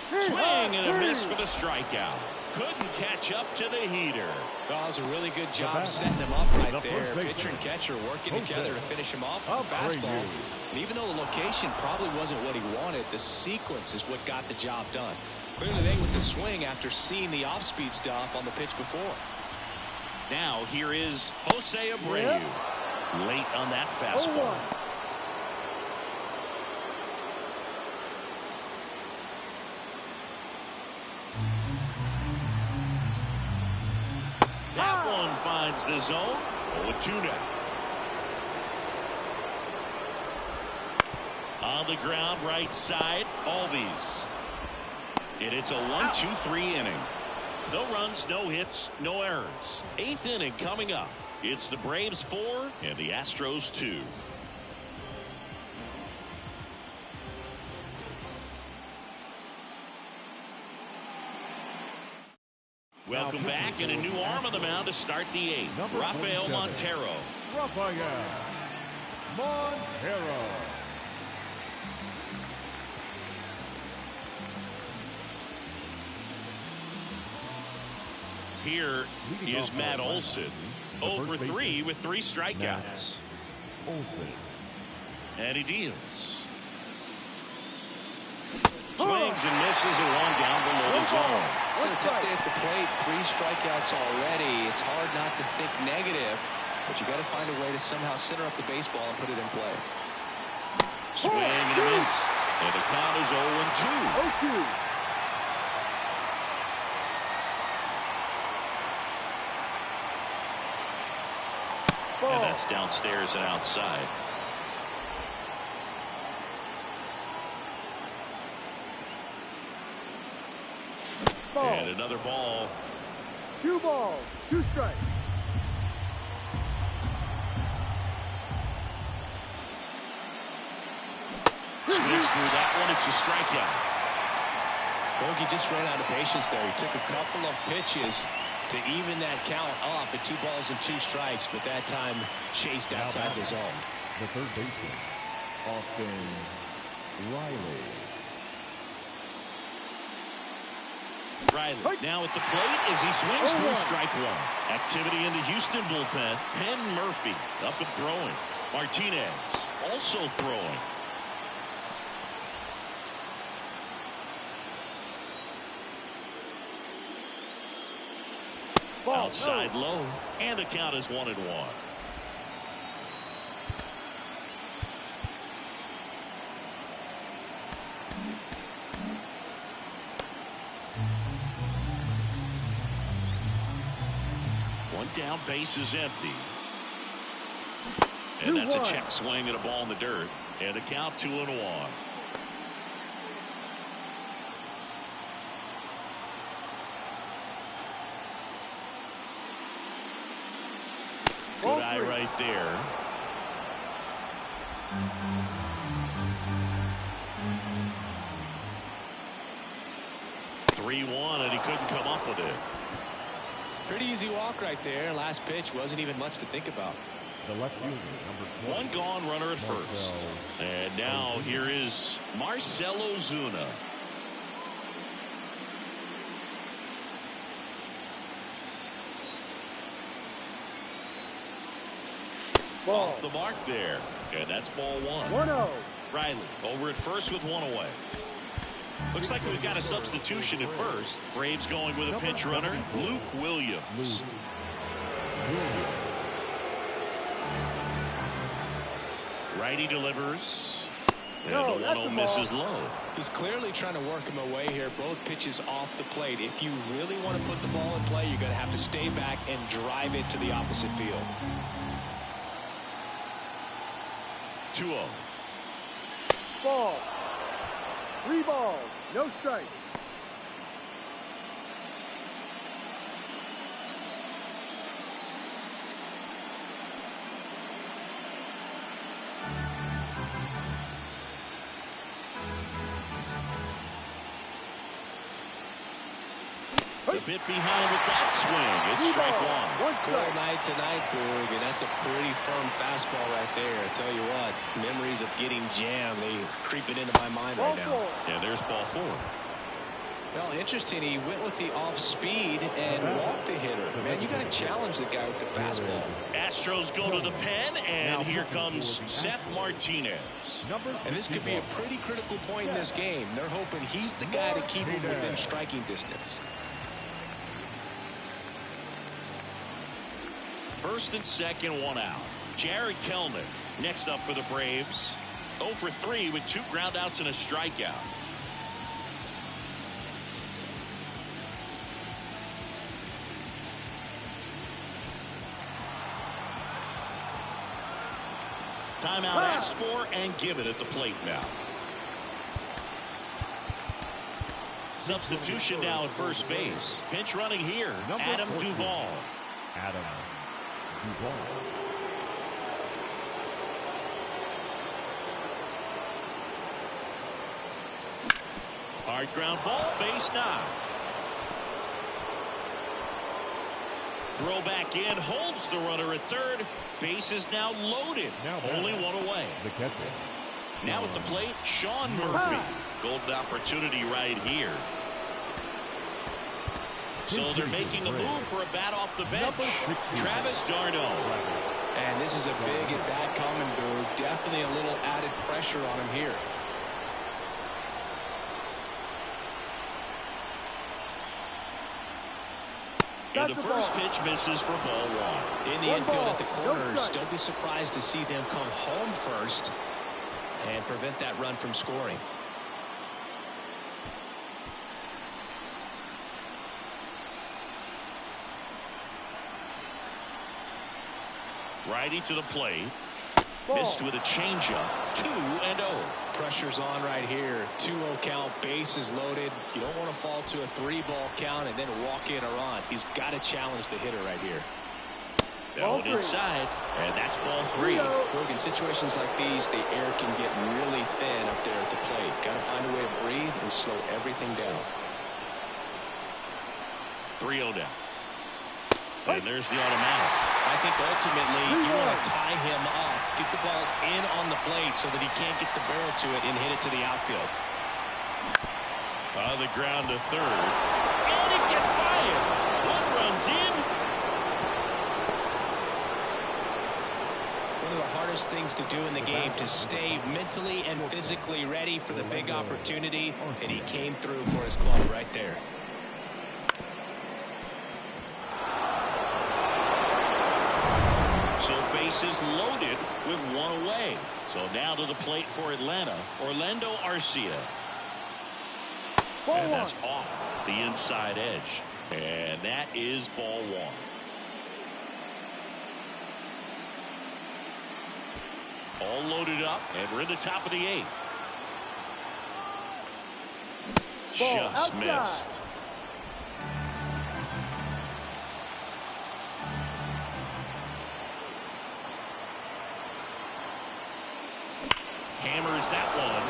Swing and a miss for the strikeout. Couldn't catch up to the heater. Well, it was a really good job setting him up right there. Pitcher and catcher working together to finish him off with a fastball. And even though the location probably wasn't what he wanted, the sequence is what got the job done. Clearly they with the swing after seeing the off-speed stuff on the pitch before. Now here is Jose Abreu. Late on that fastball. That one finds the zone. 0-2 now. On the ground, right side, Albies. And it's a 1-2-3 inning. No runs, no hits, no errors. 8th inning coming up. It's the Braves 4 and the Astros 2. Welcome back, and a new arm on the mound to start the 8th. Rafael Montero. Rafael Montero. Here is Matt Olson. 0-for-3 with 3 strikeouts. Olson. And he deals. Swings and misses a one down below the zone. It's a tough day at the plate. 3 strikeouts already. It's hard not to think negative, but you got to find a way to somehow center up the baseball and put it in play. Swing and a miss. And the count is 0-2. 0-2. And that's downstairs and outside. And another ball. 2 balls, 2 strikes. Swings through that one. It's a strikeout. Bogey just ran out of patience there. He took a couple of pitches to even that count up at 2 balls and 2 strikes, but that time chased outside the zone. The third baseman, Austin Riley. Riley now at the plate as he swings through strike one. Activity in the Houston bullpen. Penn Murphy up and throwing. Martinez also throwing. Outside low, and the count is 1-1. One down, base is empty. And that's a check swing and a ball in the dirt. And the count 2-1. Good eye right there. (3-1), and he couldn't come up with it. Pretty easy walk right there. Last pitch wasn't even much to think about. The left fielder, number 20. One gone runner at first. And now here is Marcell Ozuna. Ball. Off the mark there. And that's ball 1. 1-0. Riley over at first with 1 away. Looks like we've got a substitution at first. Braves going with a pinch runner, Luke Williams. Righty delivers. And the 1-0 misses low. He's clearly trying to work him away here. Both pitches off the plate. If you really want to put the ball in play, you're going to have to stay back and drive it to the opposite field. 2-0. Ball. 3 balls, no strikes. A bit behind with that swing. It's strike 1. Cold night tonight, Boog, and that's a pretty firm fastball right there. I tell you what, memories of getting jammed, they creeping into my mind right now. And there's ball 4. Well, interesting. He went with the off speed and walked the hitter. Man, you got to challenge the guy with the fastball. Astros go to the pen, and here comes Seth Martinez. And this could be a pretty critical point in this game. They're hoping he's the guy to keep him within striking distance. First and second, one out. Jared Kellner next up for the Braves. 0 for 3 with 2 groundouts and a strikeout. Timeout asked for and given at the plate now. Substitution now at first base. Pinch running here. Adam Duvall. Adam Duvall. Hard ground ball, base knock. Throw back in, holds the runner at third. Base is now loaded. Only one away. The catcher. Now at the plate, Sean Murphy. Golden opportunity right here. So they're making a move for a bat off the bench. Travis d'Arnaud. And this is a big at bat coming, Boo. Definitely a little added pressure on him here. And the first pitch misses for ball one. In the infield at the corners, don't be surprised to see them come home first and prevent that run from scoring. Righty to the plate. Missed with a changeup. 2-0. Pressure's on right here. 2-0 count. Bases loaded. You don't want to fall to a 3-ball count and then walk in or on. He's got to challenge the hitter right here. Down inside, and that's ball 3. Look, in situations like these, the air can get really thin up there at the plate. Got to find a way to breathe and slow everything down. 3-0 down. And there's the automatic. I think ultimately you want to tie him up, get the ball in on the plate so that he can't get the barrel to it and hit it to the outfield. On the ground to third. And it gets by him. One runs in. One of the hardest things to do in the game, to stay mentally and physically ready for the big opportunity, and he came through for his club right there. So bases loaded with one away. So now to the plate for Atlanta, Orlando Arcia. And that's off the inside edge. And that is ball 1. All loaded up, and we're in the top of the 8th. Just missed. Hammers that one,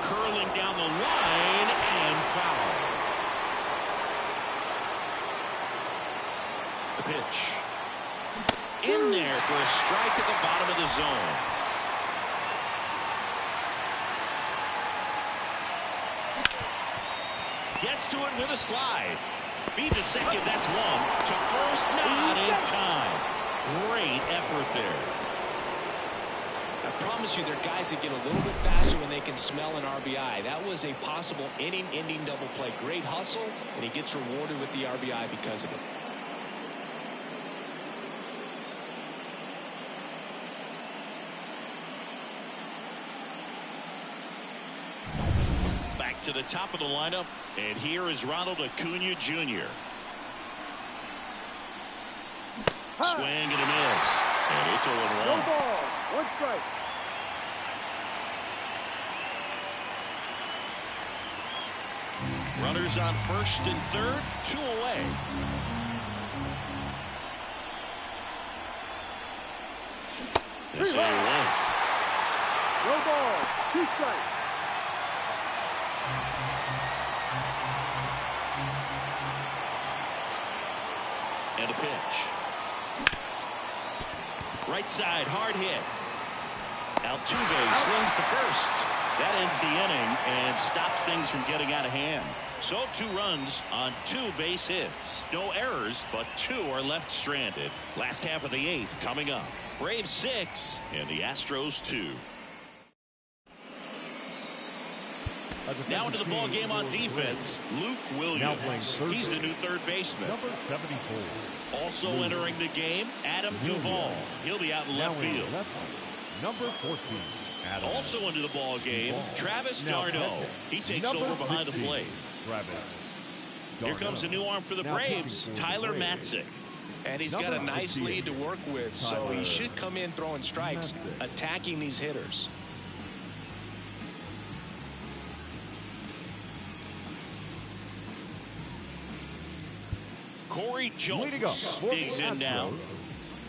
curling down the line and foul. The pitch. In there for a strike at the bottom of the zone. Gets to it with a slide. Feed to second, that's one. To first, not in time. Great effort there. I promise you, there are guys that get a little bit faster when they can smell an RBI. That was a possible inning-ending double play. Great hustle, and he gets rewarded with the RBI because of it. Back to the top of the lineup, and here is Ronald Acuna Jr. Swing and a miss, and it's 0-1. No ball, 1 strike. Runners on first and third, 2 away. This is 0-1. No ball, 2 strikes. And a pitch. Right side, hard hit. Altuve slings to first. That ends the inning and stops things from getting out of hand. So 2 runs on 2 base hits. No errors, but 2 are left stranded. Last half of the 8th coming up. Braves 6 and the Astros 2. Now into the ball game on defense, Luke Williams. He's the new third baseman. Number 74. Also entering the game, Adam Duvall. He'll be out in left field. Number 14. Adam. Also into the ball game, Travis d'Arnaud. He takes over behind the plate. Here comes a new arm for the Braves, Tyler Matzik. And he's got a nice lead to work with, so he should come in throwing strikes, attacking these hitters. Corey Jones digs in now.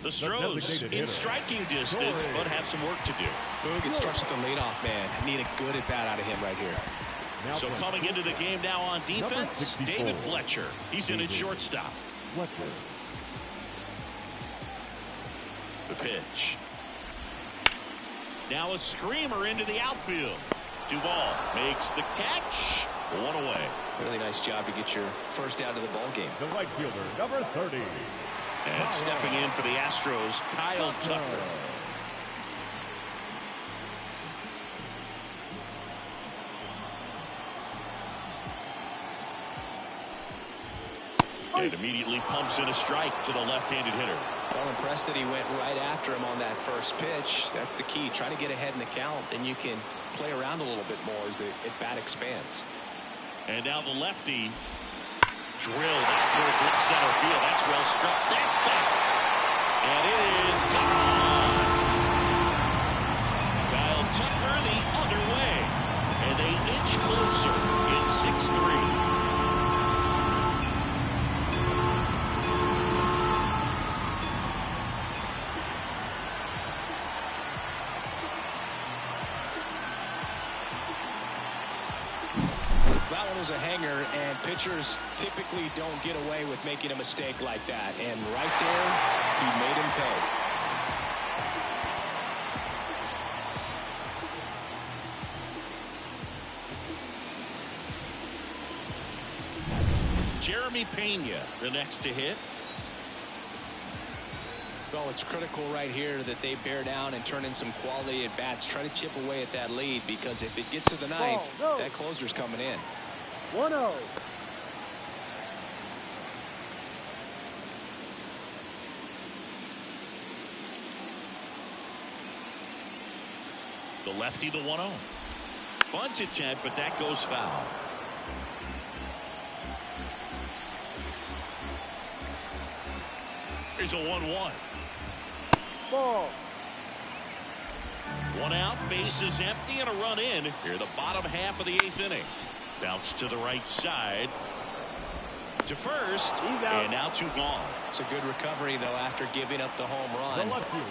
The Stros in striking distance, but have some work to do. Boog, it starts with the leadoff man. I need a good at-bat out of him right here. So coming into the game now on defense, David Fletcher. He's in at shortstop. The pitch. Now a screamer into the outfield. Duvall makes the catch. One away. Really nice job to get your first out of the ball game. The right fielder, number 30. And stepping in for the Astros, Kyle Tucker. And immediately pumps in a strike to the left-handed hitter. Well, impressed that he went right after him on that first pitch. That's the key. Try to get ahead in the count, then you can play around a little bit more as the at-bat expands. And now the lefty drilled out towards left center field. That's well struck. That's back. And it is gone. Kyle Tucker the other way. And they inch closer. It's 6-3. That one was a hanger, and pitchers typically don't get away with making a mistake like that. And right there, he made him pay. Jeremy Pena, the next to hit. Well, it's critical right here that they bear down and turn in some quality at bats. Try to chip away at that lead, because if it gets to the ninth, that closer's coming in. 1-0. The lefty to 1-0. Bunt attempt, but that goes foul. Here's a 1-1. Ball. One out, base is empty, and a run in. Here, the bottom half of the 8th inning. Bounce to the right side. To first, and now 2 gone. It's a good recovery, though, after giving up the home run.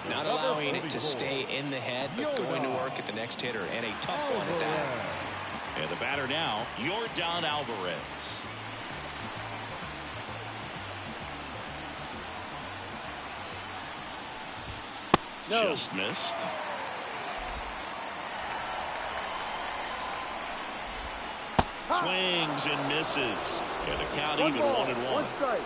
Not allowing it to stay in the head, but going to work at the next hitter, and a tough one at that. And the batter now, Yordan Alvarez. Just missed. Swings and misses. And the count even 1-1. One strike.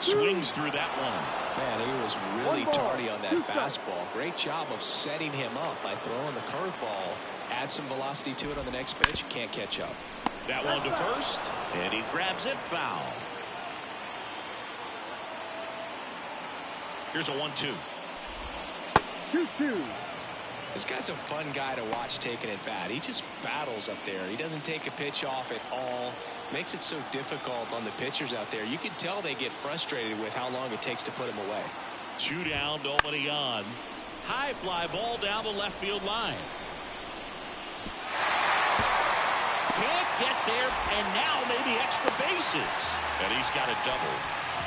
Swings through that one. Man, he was really tardy on that fastball. Great job of setting him up by throwing the curveball. Add some velocity to it on the next pitch. Can't catch up. That one to first, and he grabs it foul. Here's a 1-2. 2-2. This guy's a fun guy to watch taking at bat. He just battles up there. He doesn't take a pitch off at all. Makes it so difficult on the pitchers out there. You can tell they get frustrated with how long it takes to put him away. 2 down, nobody on. High fly ball down the left field line. Can't get there, and now maybe extra bases. And he's got a double.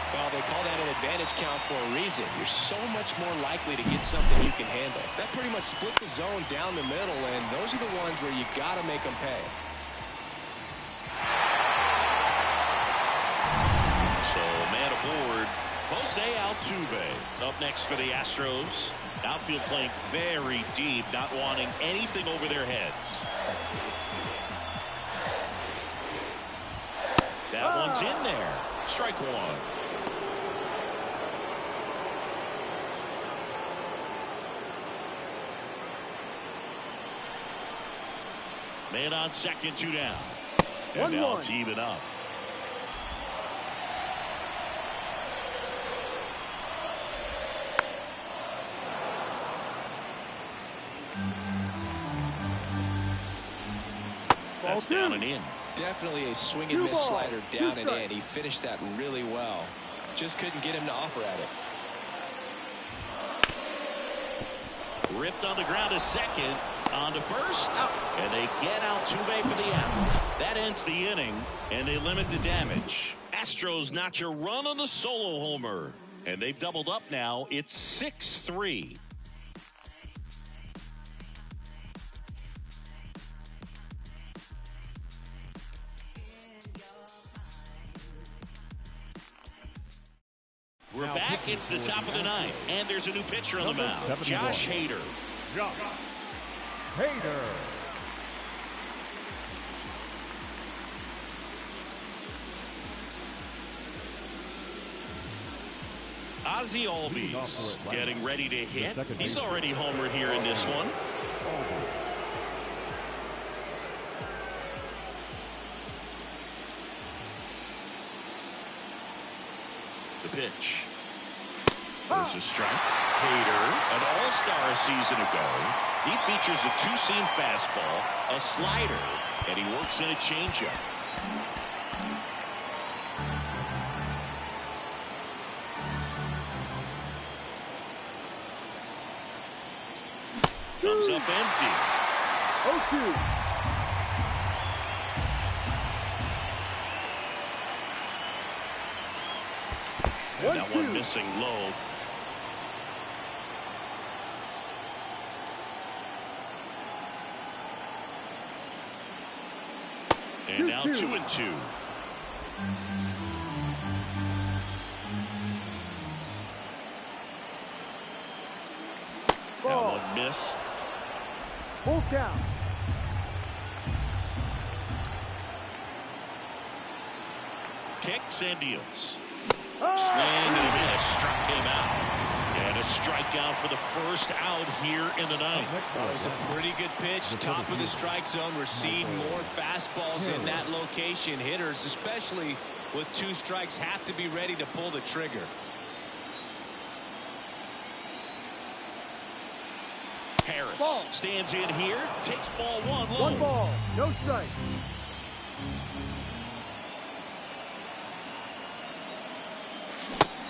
Well, they call that an advantage count for a reason. You're so much more likely to get something you can handle. That pretty much split the zone down the middle, and those are the ones where you got to make them pay. So, man aboard, Jose Altuve up next for the Astros. Outfield playing very deep, not wanting anything over their heads. That one's in there. Strike one. Man on second, 2 down. And now it's even up. That's down and in. Definitely a swing and miss slider down and in. He finished that really well. Just couldn't get him to offer at it. Ripped on the ground to second. On to first. And they get Altuve for the out. That ends the inning, and they limit the damage. Astros notch a run on the solo homer. And they've doubled up now. It's 6-3. We're back. It's the top of the ninth, and there's a new pitcher on the mound. Josh Hader. Josh Hader. Ozzie Albies getting ready to hit. He's already homered here in this one. The pitch. There's a strike. Hader, an all-star a season ago. He features a two-seam fastball, a slider, and he works in a changeup. Comes up empty. 0-2. And that one missing low. And now 2-2. That one missed. Full count. Kicks and deals. Swing and a miss, struck him out. And a strikeout for the first out here in the ninth. That was a pretty good pitch. Top of the strike zone. We're seeing more fastballs in that location. Hitters, especially with 2 strikes, have to be ready to pull the trigger. Harris stands in here, takes ball 1 low. 1 ball, no strike.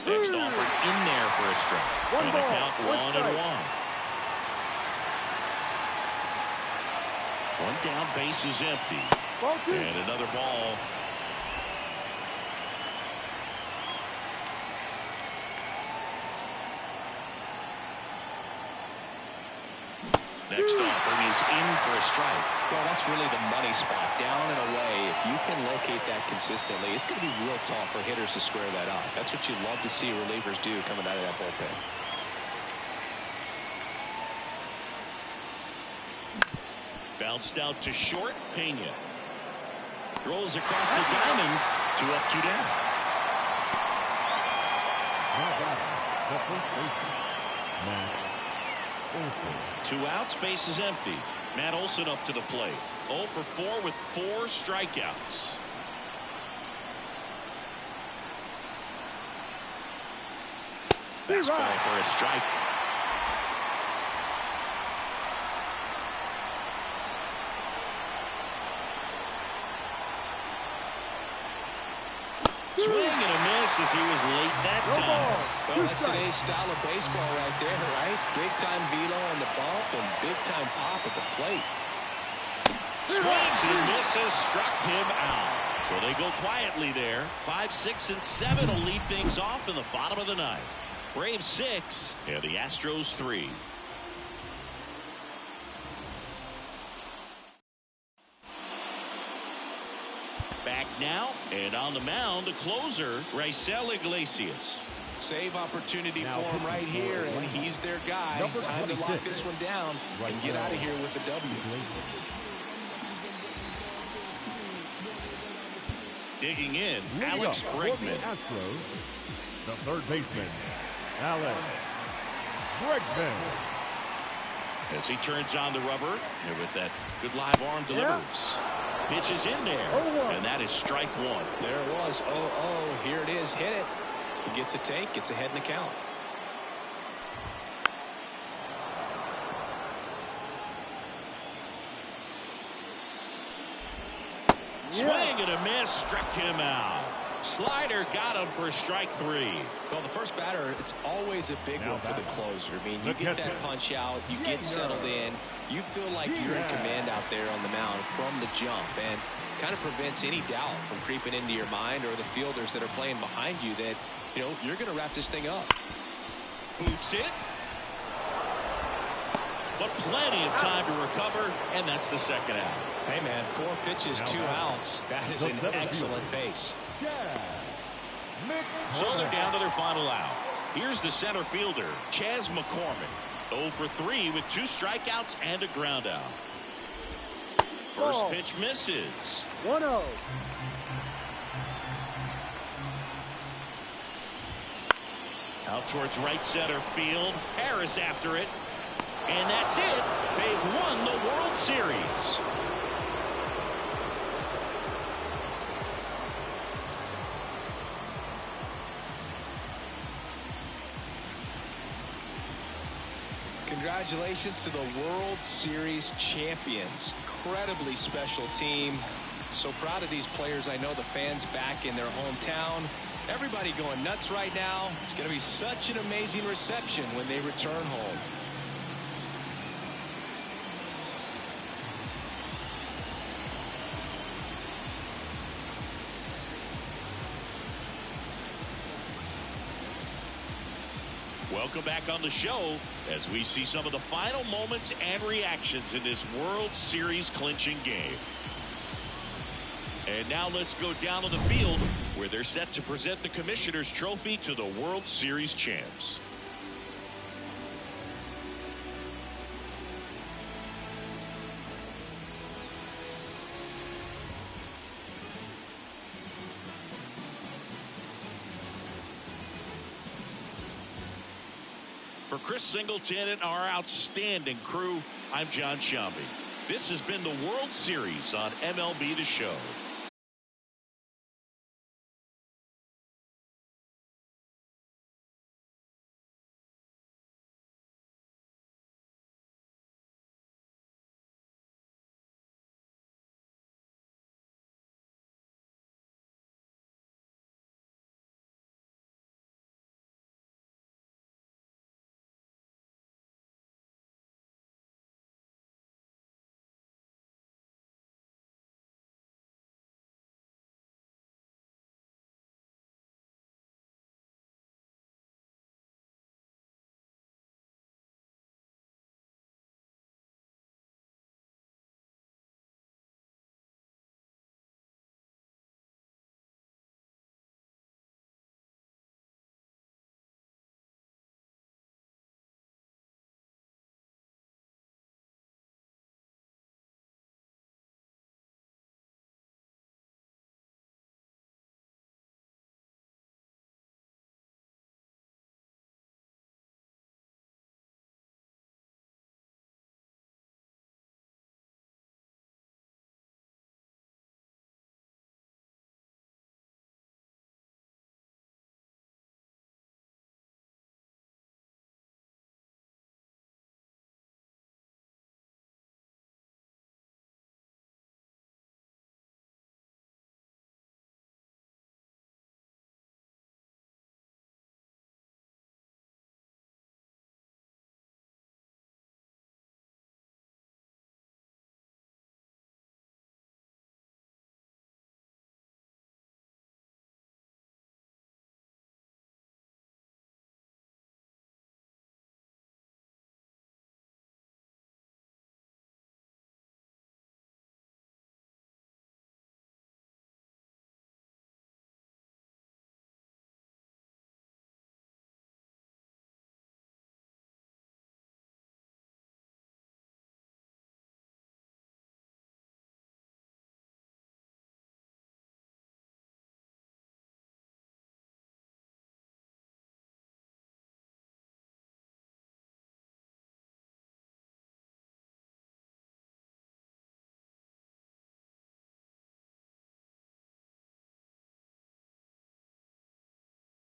Next offered in there for a strike. 1 and ball, a count 1-1. 1 down, base is empty. Ball 2. And another ball. Next offering is in for a strike. Well, that's really the money spot. Down and away. If you can locate that consistently, it's going to be real tough for hitters to square that up. That's what you love to see relievers do coming out of that bullpen. Bounced out to short. Pena throws across the diamond. 2 up, 2 down. The first baseman, Matt Olson. 2 outs, base is empty. Matt Olson up to the plate. 0 for 4 with 4 strikeouts. Fastball for a strike. Swing and a miss as he was late that time. Well, that's today's style of baseball right there, right? Big-time velo on the bump and big-time pop at the plate. Swings and misses, struck him out. So they go quietly there. 5, 6, and 7 will lead things off in the bottom of the ninth. Braves 6 and the Astros 3. Back now, and on the mound, the closer, Raisel Iglesias. Save opportunity for him right here, and he's their guy. Time to lock this one down and get out of here with a W. Digging in, Alex Bregman. Astros, the third baseman, Alex Bregman. As he turns on the rubber with that good live arm delivers. Pitch is in there, and that is strike one. There it was. 0-0. Here it is. Hit it. He gets a take. Gets ahead in the count. Swing and a miss. Struck him out. Slider got him for strike three. Well, the first batter, it's always a big one for the closer. I mean, you get that punch out, you get settled in, you feel like you're in command out there on the mound from the jump, and kind of prevents any doubt from creeping into your mind or the fielders that are playing behind you that, you know, you're going to wrap this thing up. Boots it. But plenty of time to recover, and that's the second out. Hey, man, 4 pitches, 2 outs. That is an excellent pace. So they're down to their final out. Here's the center fielder, Chas McCormick. 0 for 3 with 2 strikeouts and a ground out. First pitch misses. 1-0. Out towards right center field. Harris after it. And that's it. They've won the World Series. Congratulations to the World Series champions. Incredibly special team. So proud of these players. I know the fans back in their hometown. Everybody going nuts right now. It's going to be such an amazing reception when they return home. Welcome back on the show as we see some of the final moments and reactions in this World Series clinching game. And now let's go down to the field where they're set to present the Commissioner's Trophy to the World Series champs. For Chris Singleton and our outstanding crew, I'm John Shambi. This has been the World Series on MLB The Show.